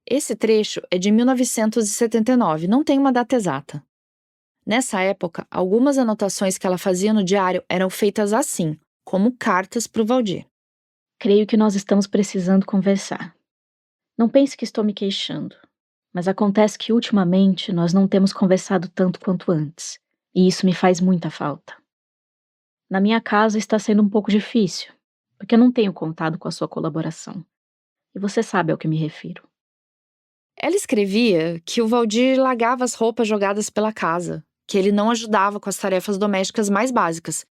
Esse trecho é de 1979, não tem uma data exata. Nessa época, algumas anotações que ela fazia no diário eram feitas assim, como cartas para o Valdir. Creio que nós estamos precisando conversar. Não pense que estou me queixando, mas acontece que ultimamente nós não temos conversado tanto quanto antes, e isso me faz muita falta. Na minha casa está sendo um pouco difícil, porque eu não tenho contado com a sua colaboração. E você sabe ao que me refiro. Ela escrevia que o Valdir largava as roupas jogadas pela casa, que ele não ajudava com as tarefas domésticas mais básicas.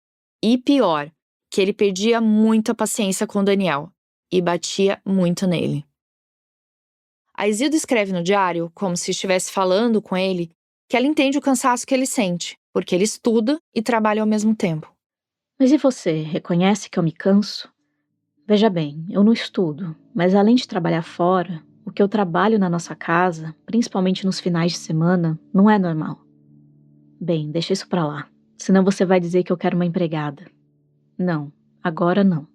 E pior, que ele perdia muita paciência com o Daniel e batia muito nele. A Isilda escreve no diário, como se estivesse falando com ele, que ela entende o cansaço que ele sente, porque ele estuda e trabalha ao mesmo tempo. Mas e você, reconhece que eu me canso? Veja bem, eu não estudo, mas além de trabalhar fora, o que eu trabalho na nossa casa, principalmente nos finais de semana, não é normal. Bem, deixa isso pra lá, senão você vai dizer que eu quero uma empregada. Não, agora não.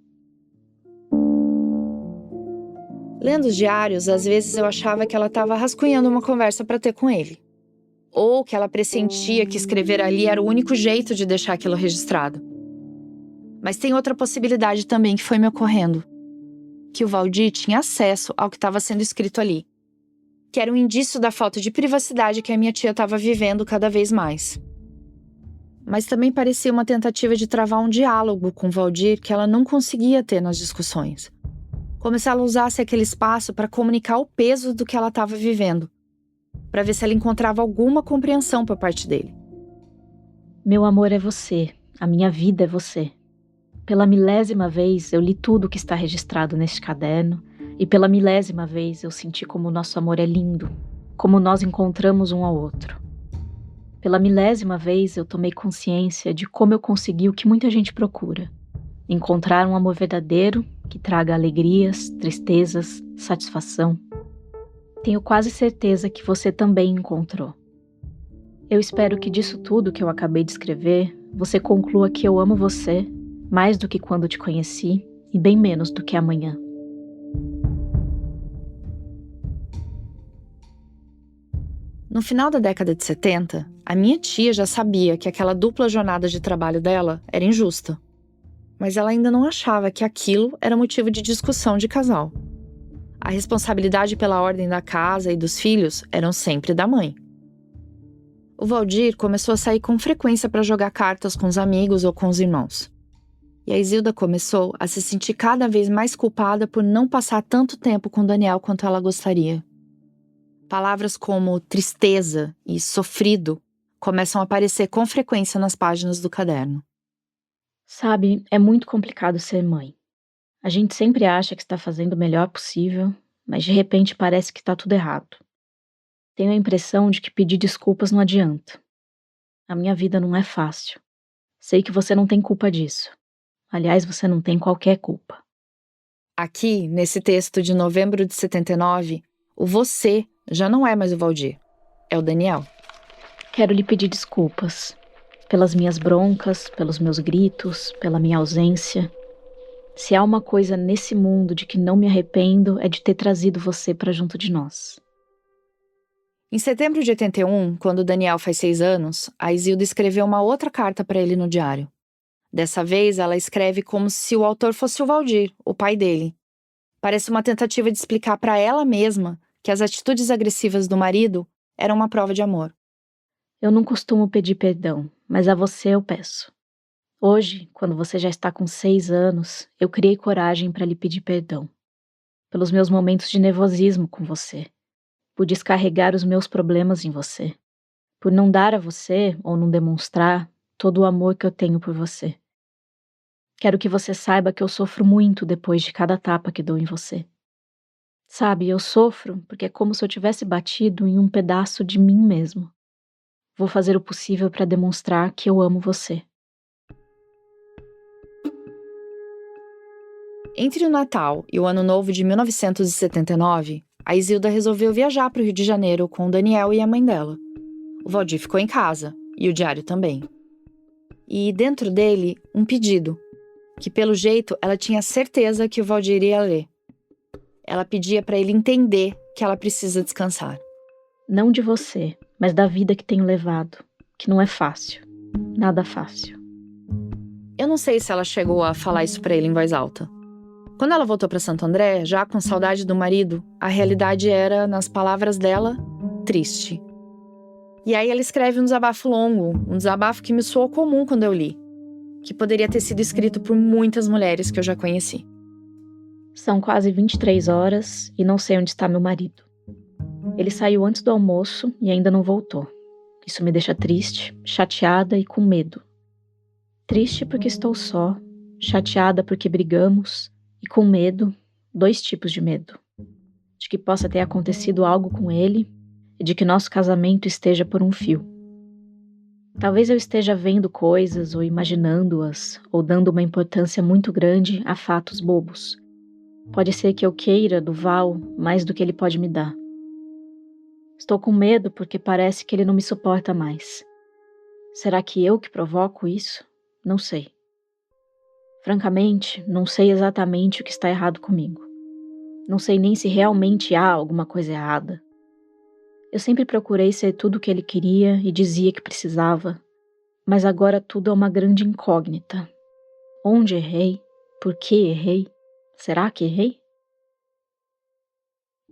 Lendo os diários, às vezes eu achava que ela estava rascunhando uma conversa para ter com ele. Ou que ela pressentia que escrever ali era o único jeito de deixar aquilo registrado. Mas tem outra possibilidade também que foi me ocorrendo. Que o Valdir tinha acesso ao que estava sendo escrito ali. Que era um indício da falta de privacidade que a minha tia estava vivendo cada vez mais. Mas também parecia uma tentativa de travar um diálogo com o Valdir que ela não conseguia ter nas discussões. Como se ela usasse aquele espaço para comunicar o peso do que ela estava vivendo, para ver se ela encontrava alguma compreensão por parte dele. Meu amor é você, a minha vida é você. Pela 1000ª vez eu li tudo o que está registrado neste caderno e pela 1000ª vez eu senti como o nosso amor é lindo, como nós encontramos um ao outro. Pela 1000ª vez eu tomei consciência de como eu consegui o que muita gente procura. Encontrar um amor verdadeiro que traga alegrias, tristezas, satisfação. Tenho quase certeza que você também encontrou. Eu espero que disso tudo que eu acabei de escrever, você conclua que eu amo você mais do que quando te conheci e bem menos do que amanhã. No final da década de 70, a minha tia já sabia que aquela dupla jornada de trabalho dela era injusta. Mas ela ainda não achava que aquilo era motivo de discussão de casal. A responsabilidade pela ordem da casa e dos filhos eram sempre da mãe. O Valdir começou a sair com frequência para jogar cartas com os amigos ou com os irmãos. E a Isilda começou a se sentir cada vez mais culpada por não passar tanto tempo com Daniel quanto ela gostaria. Palavras como tristeza e sofrido começam a aparecer com frequência nas páginas do caderno. Sabe, é muito complicado ser mãe. A gente sempre acha que está fazendo o melhor possível, mas de repente parece que está tudo errado. Tenho a impressão de que pedir desculpas não adianta. A minha vida não é fácil. Sei que você não tem culpa disso. Aliás, você não tem qualquer culpa. Aqui, nesse texto de novembro de 79, o você já não é mais o Valdir, é o Daniel. Quero lhe pedir desculpas. Pelas minhas broncas, pelos meus gritos, pela minha ausência. Se há uma coisa nesse mundo de que não me arrependo, é de ter trazido você para junto de nós. Em setembro de 81, quando o Daniel faz 6 anos, a Isilda escreveu uma outra carta para ele no diário. Dessa vez, ela escreve como se o autor fosse o Valdir, o pai dele. Parece uma tentativa de explicar para ela mesma que as atitudes agressivas do marido eram uma prova de amor. Eu não costumo pedir perdão, mas a você eu peço. Hoje, quando você já está com 6 anos, eu criei coragem para lhe pedir perdão. Pelos meus momentos de nervosismo com você. Por descarregar os meus problemas em você. Por não dar a você, ou não demonstrar, todo o amor que eu tenho por você. Quero que você saiba que eu sofro muito depois de cada tapa que dou em você. Sabe, eu sofro porque é como se eu tivesse batido em um pedaço de mim mesmo. Vou fazer o possível para demonstrar que eu amo você. Entre o Natal e o Ano Novo de 1979, a Isilda resolveu viajar para o Rio de Janeiro com o Daniel e a mãe dela. O Valdir ficou em casa, e o diário também. E dentro dele, um pedido, que pelo jeito ela tinha certeza que o Valdir ia ler. Ela pedia para ele entender que ela precisa descansar. Não de você, mas da vida que tenho levado, que não é fácil. Nada fácil. Eu não sei se ela chegou a falar isso para ele em voz alta. Quando ela voltou para Santo André, já com saudade do marido, a realidade era, nas palavras dela, triste. E aí ela escreve um desabafo longo, um desabafo que me soou comum quando eu li, que poderia ter sido escrito por muitas mulheres que eu já conheci. São quase 23 horas e não sei onde está meu marido. Ele saiu antes do almoço e ainda não voltou. Isso me deixa triste, chateada e com medo. Triste porque estou só, chateada porque brigamos e com medo, 2 tipos de medo. De que possa ter acontecido algo com ele e de que nosso casamento esteja por um fio. Talvez eu esteja vendo coisas ou imaginando-as ou dando uma importância muito grande a fatos bobos. Pode ser que eu queira do Val mais do que ele pode me dar. Estou com medo porque parece que ele não me suporta mais. Será que eu que provoco isso? Não sei. Francamente, não sei exatamente o que está errado comigo. Não sei nem se realmente há alguma coisa errada. Eu sempre procurei ser tudo o que ele queria e dizia que precisava, mas agora tudo é uma grande incógnita. Onde errei? Por que errei? Será que errei?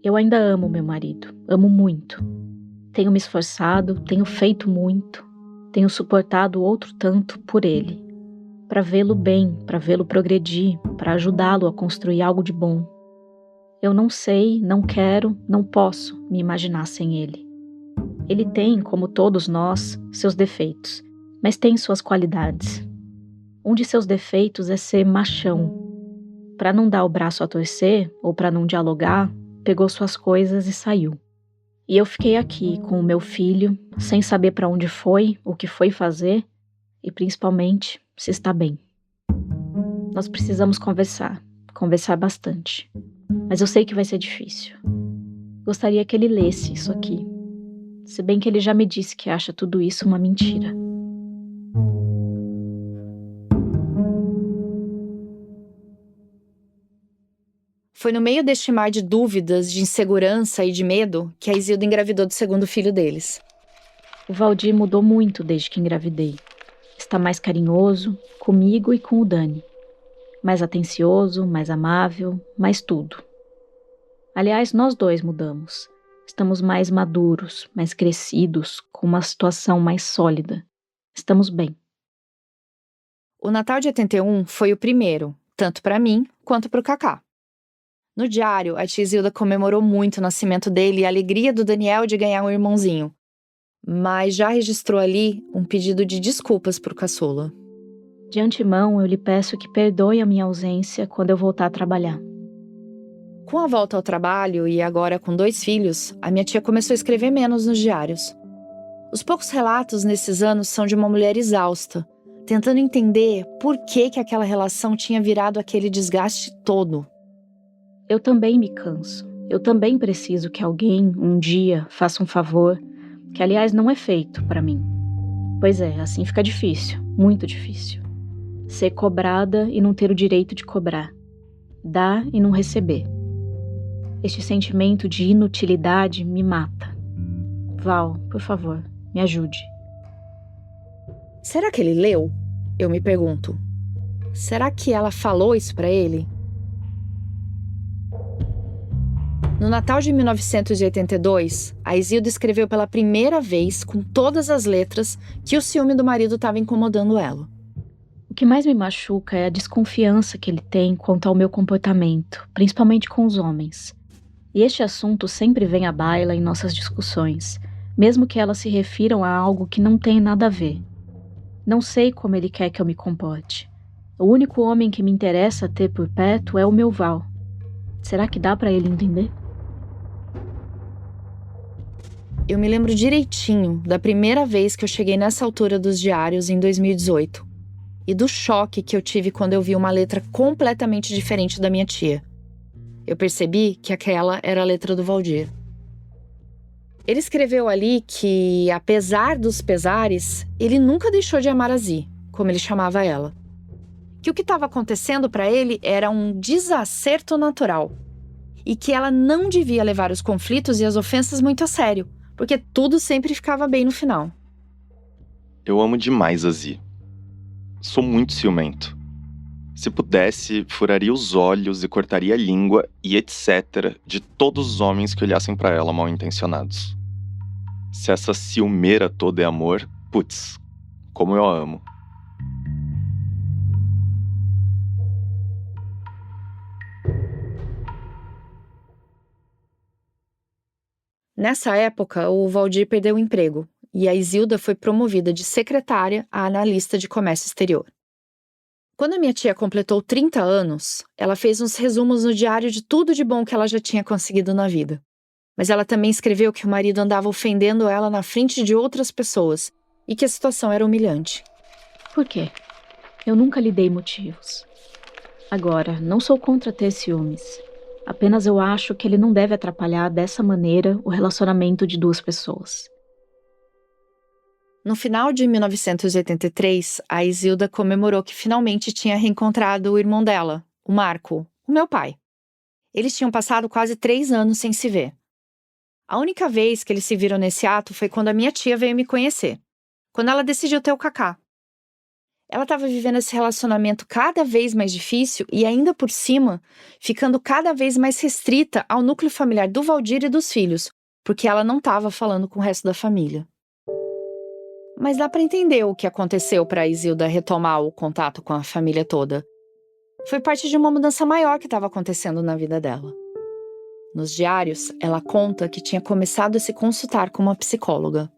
Eu ainda amo meu marido, amo muito. Tenho me esforçado, tenho feito muito, tenho suportado outro tanto por ele. Para vê-lo bem, para vê-lo progredir, para ajudá-lo a construir algo de bom. Eu não sei, não quero, não posso me imaginar sem ele. Ele tem, como todos nós, seus defeitos, mas tem suas qualidades. Um de seus defeitos é ser machão. Para não dar o braço a torcer, ou para não dialogar, pegou suas coisas e saiu. E eu fiquei aqui com o meu filho, sem saber para onde foi, o que foi fazer e principalmente se está bem. Nós precisamos conversar bastante. Mas eu sei que vai ser difícil. Gostaria que ele lesse isso aqui. Se bem que ele já me disse que acha tudo isso uma mentira. Foi no meio deste mar de dúvidas, de insegurança e de medo que a Isilda engravidou do segundo filho deles. O Valdir mudou muito desde que engravidei. Está mais carinhoso, comigo e com o Dani. Mais atencioso, mais amável, mais tudo. Aliás, nós 2 mudamos. Estamos mais maduros, mais crescidos, com uma situação mais sólida. Estamos bem. O Natal de 81 foi o primeiro, tanto para mim quanto para o Kaká. No diário, a tia Isilda comemorou muito o nascimento dele e a alegria do Daniel de ganhar um irmãozinho. Mas já registrou ali um pedido de desculpas pro caçula. De antemão, eu lhe peço que perdoe a minha ausência quando eu voltar a trabalhar. Com a volta ao trabalho e agora com 2 filhos, a minha tia começou a escrever menos nos diários. Os poucos relatos nesses anos são de uma mulher exausta, tentando entender por que aquela relação tinha virado aquele desgaste todo. Eu também me canso. Eu também preciso que alguém, um dia, faça um favor, que aliás não é feito para mim. Pois é, assim fica difícil, muito difícil. Ser cobrada e não ter o direito de cobrar. Dar e não receber. Este sentimento de inutilidade me mata. Val, por favor, me ajude. Será que ele leu? Eu me pergunto. Será que ela falou isso pra ele? No Natal de 1982, a Isilda escreveu pela primeira vez, com todas as letras, que o ciúme do marido estava incomodando ela. O que mais me machuca é a desconfiança que ele tem quanto ao meu comportamento, principalmente com os homens. E este assunto sempre vem à baila em nossas discussões, mesmo que elas se refiram a algo que não tem nada a ver. Não sei como ele quer que eu me comporte. O único homem que me interessa ter por perto é o meu Val. Será que dá para ele entender? Eu me lembro direitinho da primeira vez que eu cheguei nessa altura dos diários em 2018 e do choque que eu tive quando eu vi uma letra completamente diferente da minha tia. Eu percebi que aquela era a letra do Valdir. Ele escreveu ali que, apesar dos pesares, ele nunca deixou de amar a Zi, como ele chamava ela. Que o que estava acontecendo para ele era um desacerto natural e que ela não devia levar os conflitos e as ofensas muito a sério, porque tudo sempre ficava bem no final. Eu amo demais a Zi. Sou muito ciumento. Se pudesse, furaria os olhos e cortaria a língua e etc. de todos os homens que olhassem pra ela mal intencionados. Se essa ciumeira toda é amor, putz, como eu a amo. Nessa época, o Valdir perdeu o emprego e a Isilda foi promovida de secretária a analista de comércio exterior. Quando a minha tia completou 30 anos, ela fez uns resumos no diário de tudo de bom que ela já tinha conseguido na vida. Mas ela também escreveu que o marido andava ofendendo ela na frente de outras pessoas e que a situação era humilhante. Por quê? Eu nunca lhe dei motivos. Agora, não sou contra ter ciúmes. Apenas eu acho que ele não deve atrapalhar dessa maneira o relacionamento de 2 pessoas. No final de 1983, a Isilda comemorou que finalmente tinha reencontrado o irmão dela, o Marco, o meu pai. Eles tinham passado quase 3 anos sem se ver. A única vez que eles se viram nesse ato foi quando a minha tia veio me conhecer, quando ela decidiu ter o Kaká. Ela estava vivendo esse relacionamento cada vez mais difícil e ainda por cima, ficando cada vez mais restrita ao núcleo familiar do Valdir e dos filhos, porque ela não estava falando com o resto da família. Mas dá para entender o que aconteceu para a Isilda retomar o contato com a família toda. Foi parte de uma mudança maior que estava acontecendo na vida dela. Nos diários, ela conta que tinha começado a se consultar com uma psicóloga.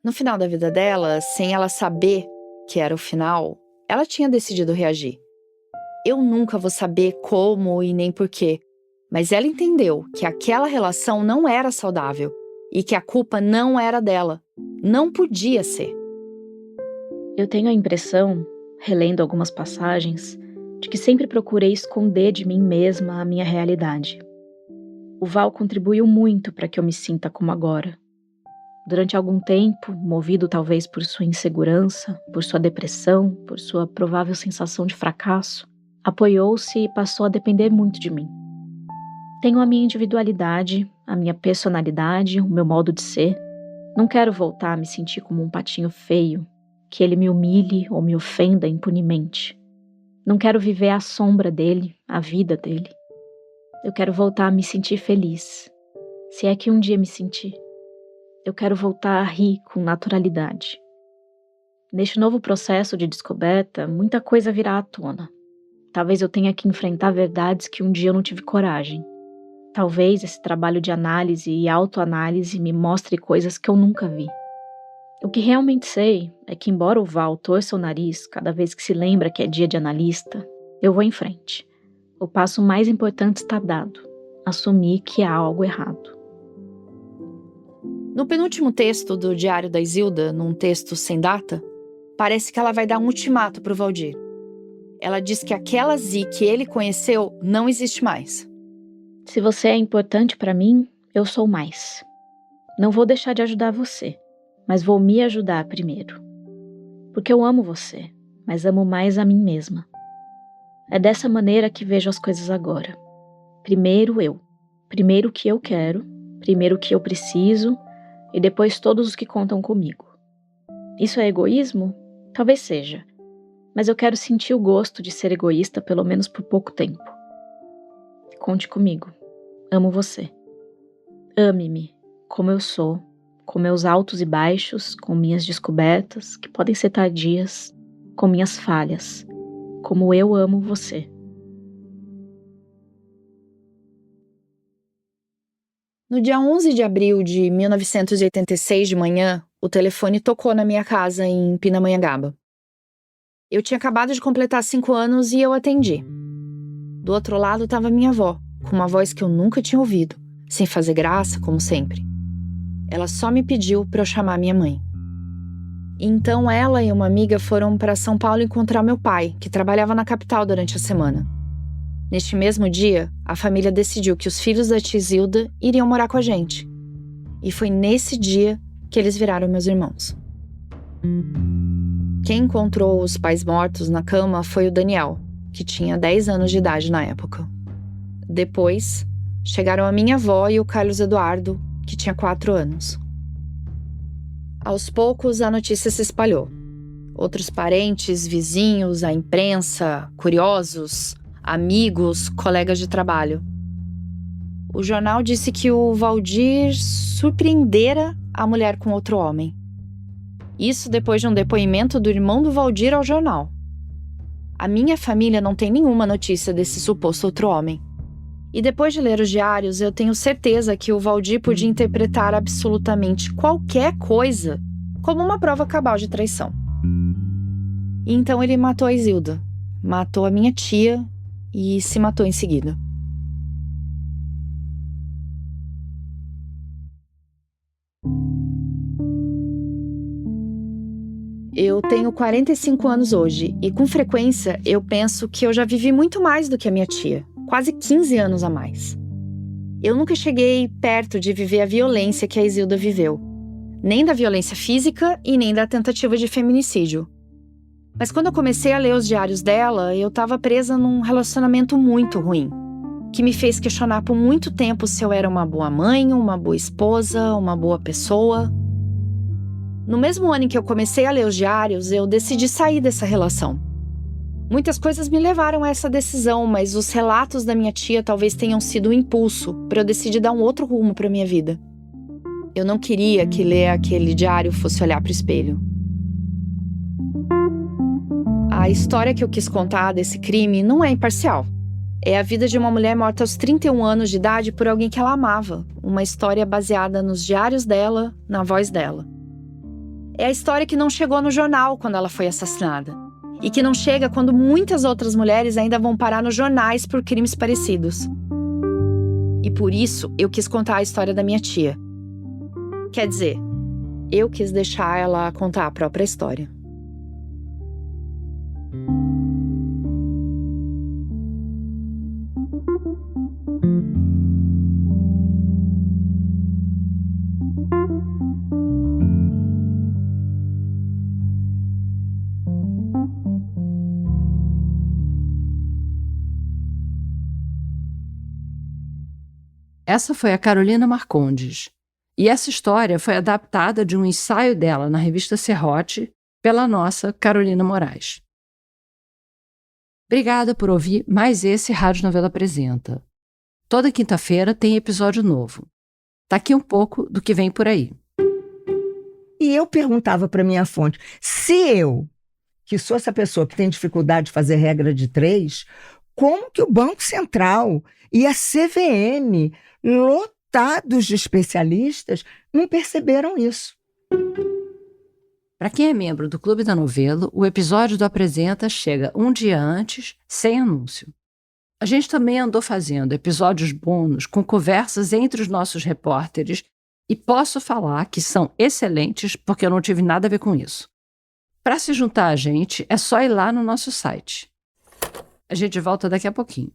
No final da vida dela, sem ela saber que era o final, ela tinha decidido reagir. Eu nunca vou saber como e nem porquê, mas ela entendeu que aquela relação não era saudável e que a culpa não era dela. Não podia ser. Eu tenho a impressão, relendo algumas passagens, de que sempre procurei esconder de mim mesma a minha realidade. O Val contribuiu muito para que eu me sinta como agora. Durante algum tempo, movido talvez por sua insegurança, por sua depressão, por sua provável sensação de fracasso, apoiou-se e passou a depender muito de mim. Tenho a minha individualidade, a minha personalidade, o meu modo de ser. Não quero voltar a me sentir como um patinho feio, que ele me humilhe ou me ofenda impunemente. Não quero viver à sombra dele, a vida dele. Eu quero voltar a me sentir feliz, se é que um dia me sentir. Eu quero voltar a rir com naturalidade. Neste novo processo de descoberta, muita coisa virá à tona. Talvez eu tenha que enfrentar verdades que um dia eu não tive coragem. Talvez esse trabalho de análise e autoanálise me mostre coisas que eu nunca vi. O que realmente sei é que, embora o Val torça o nariz cada vez que se lembra que é dia de analista, eu vou em frente. O passo mais importante está dado: assumir que há algo errado. No penúltimo texto do Diário da Isilda, num texto sem data, parece que ela vai dar um ultimato para o Valdir. Ela diz que aquela Zi que ele conheceu não existe mais. Se você é importante para mim, eu sou mais. Não vou deixar de ajudar você, mas vou me ajudar primeiro. Porque eu amo você, mas amo mais a mim mesma. É dessa maneira que vejo as coisas agora. Primeiro eu. Primeiro o que eu quero, primeiro o que eu preciso, e depois todos os que contam comigo. Isso é egoísmo? Talvez seja. Mas eu quero sentir o gosto de ser egoísta pelo menos por pouco tempo. Conte comigo. Amo você. Ame-me, como eu sou, com meus altos e baixos, com minhas descobertas, que podem ser tardias, com minhas falhas, como eu amo você. No dia 11 de abril de 1986 de manhã, o telefone tocou na minha casa em Pindamonhangaba. Eu tinha acabado de completar 5 anos e eu atendi. Do outro lado estava minha avó, com uma voz que eu nunca tinha ouvido, sem fazer graça, como sempre. Ela só me pediu para eu chamar minha mãe. Então ela e uma amiga foram para São Paulo encontrar meu pai, que trabalhava na capital durante a semana. Neste mesmo dia, a família decidiu que os filhos da tia Isilda iriam morar com a gente. E foi nesse dia que eles viraram meus irmãos. Quem encontrou os pais mortos na cama foi o Daniel, que tinha 10 anos de idade na época. Depois, chegaram a minha avó e o Carlos Eduardo, que tinha 4 anos. Aos poucos, a notícia se espalhou. Outros parentes, vizinhos, a imprensa, curiosos, amigos, colegas de trabalho. O jornal disse que o Valdir surpreendera a mulher com outro homem. Isso depois de um depoimento do irmão do Valdir ao jornal. A minha família não tem nenhuma notícia desse suposto outro homem. E depois de ler os diários, eu tenho certeza que o Valdir podia interpretar absolutamente qualquer coisa como uma prova cabal de traição. E então ele matou a Isilda, matou a minha tia e se matou em seguida. Eu tenho 45 anos hoje e com frequência eu penso que eu já vivi muito mais do que a minha tia, quase 15 anos a mais. Eu nunca cheguei perto de viver a violência que a Isilda viveu, nem da violência física e nem da tentativa de feminicídio. Mas quando eu comecei a ler os diários dela, eu estava presa num relacionamento muito ruim, que me fez questionar por muito tempo se eu era uma boa mãe, uma boa esposa, uma boa pessoa. No mesmo ano em que eu comecei a ler os diários, eu decidi sair dessa relação. Muitas coisas me levaram a essa decisão, mas os relatos da minha tia talvez tenham sido um impulso para eu decidir dar um outro rumo para minha vida. Eu não queria que ler aquele diário fosse olhar para o espelho. A história que eu quis contar desse crime não é imparcial. É a vida de uma mulher morta aos 31 anos de idade por alguém que ela amava. Uma história baseada nos diários dela, na voz dela. É a história que não chegou no jornal quando ela foi assassinada. E que não chega quando muitas outras mulheres ainda vão parar nos jornais por crimes parecidos. E por isso eu quis contar a história da minha tia. Quer dizer, eu quis deixar ela contar a própria história. Essa foi a Carolina Marcondes. E essa história foi adaptada de um ensaio dela na revista Serrote pela nossa Carolina Moraes. Obrigada por ouvir mais esse Rádio Novela Apresenta. Toda quinta-feira tem episódio novo. Tá aqui um pouco do que vem por aí. E eu perguntava para minha fonte, se eu, que sou essa pessoa que tem dificuldade de fazer regra de 3, como que o Banco Central e a CVM, lotados de especialistas, não perceberam isso? Para quem é membro do Clube da Novelo, o episódio do Apresenta chega um dia antes, sem anúncio. A gente também andou fazendo episódios bônus com conversas entre os nossos repórteres e posso falar que são excelentes porque eu não tive nada a ver com isso. Para se juntar a gente, é só ir lá no nosso site. A gente volta daqui a pouquinho.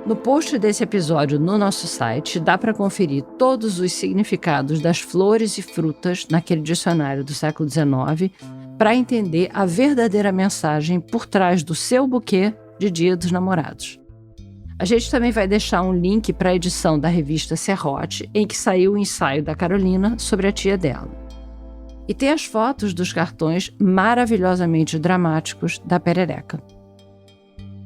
No post desse episódio no nosso site, dá para conferir todos os significados das flores e frutas naquele dicionário do século XIX para entender a verdadeira mensagem por trás do seu buquê de Dia dos Namorados. A gente também vai deixar um link para a edição da revista Serrote, em que saiu o ensaio da Carolina sobre a tia dela. E tem as fotos dos cartões maravilhosamente dramáticos da Perereca.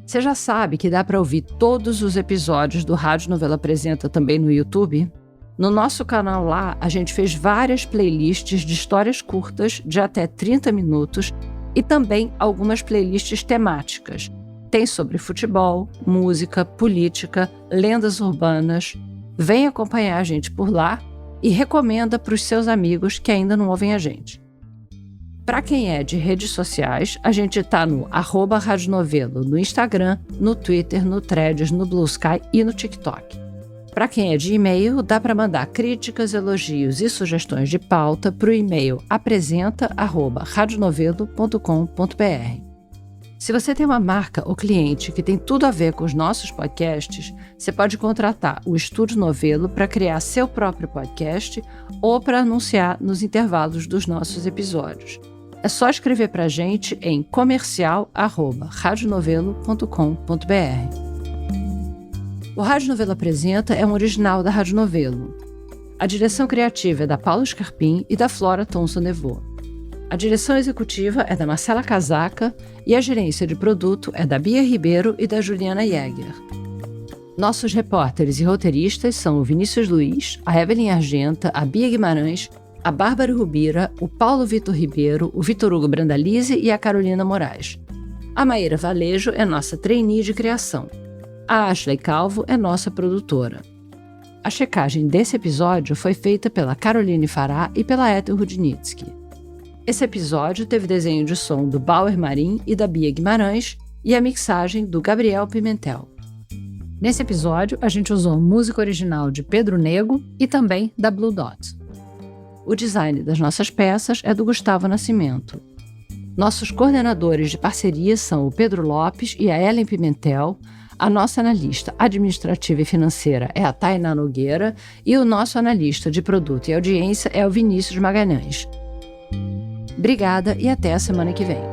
Você já sabe que dá para ouvir todos os episódios do Rádio Novela Apresenta também no YouTube? No nosso canal lá, a gente fez várias playlists de histórias curtas de até 30 minutos e também algumas playlists temáticas. Tem sobre futebol, música, política, lendas urbanas. Vem acompanhar a gente por lá e recomenda para os seus amigos que ainda não ouvem a gente. Para quem é de redes sociais, a gente está no @radionovelo no Instagram, no Twitter, no Threads, no Blue Sky e no TikTok. Para quem é de e-mail, dá para mandar críticas, elogios e sugestões de pauta para o e-mail apresenta@radionovelo.com.br. Se você tem uma marca ou cliente que tem tudo a ver com os nossos podcasts, você pode contratar o Estúdio Novelo para criar seu próprio podcast ou para anunciar nos intervalos dos nossos episódios. É só escrever para a gente em comercial@radionovelo.com.br. O Rádio Novelo Apresenta é um original da Rádio Novelo. A direção criativa é da Paula Scarpim e da Flora Thomson-Neveu. A direção executiva é da Marcela Casaca e a gerência de produto é da Bia Ribeiro e da Juliana Jäger. Nossos repórteres e roteiristas são o Vinícius Luiz, a Evelyn Argenta, a Bia Guimarães, a Bárbara Rubira, o Paulo Vitor Ribeiro, o Vitor Hugo Brandalize e a Carolina Moraes. A Maíra Valejo é nossa trainee de criação. A Ashley Calvo é nossa produtora. A checagem desse episódio foi feita pela Caroline Fará e pela Ethel Rudnitsky. Esse episódio teve desenho de som do Bauer Marim e da Bia Guimarães e a mixagem do Gabriel Pimentel. Nesse episódio, a gente usou música original de Pedro Nego e também da Blue Dot. O design das nossas peças é do Gustavo Nascimento. Nossos coordenadores de parceria são o Pedro Lopes e a Ellen Pimentel, a nossa analista administrativa e financeira é a Tainá Nogueira e o nosso analista de produto e audiência é o Vinícius Magalhães. Obrigada e até a semana que vem.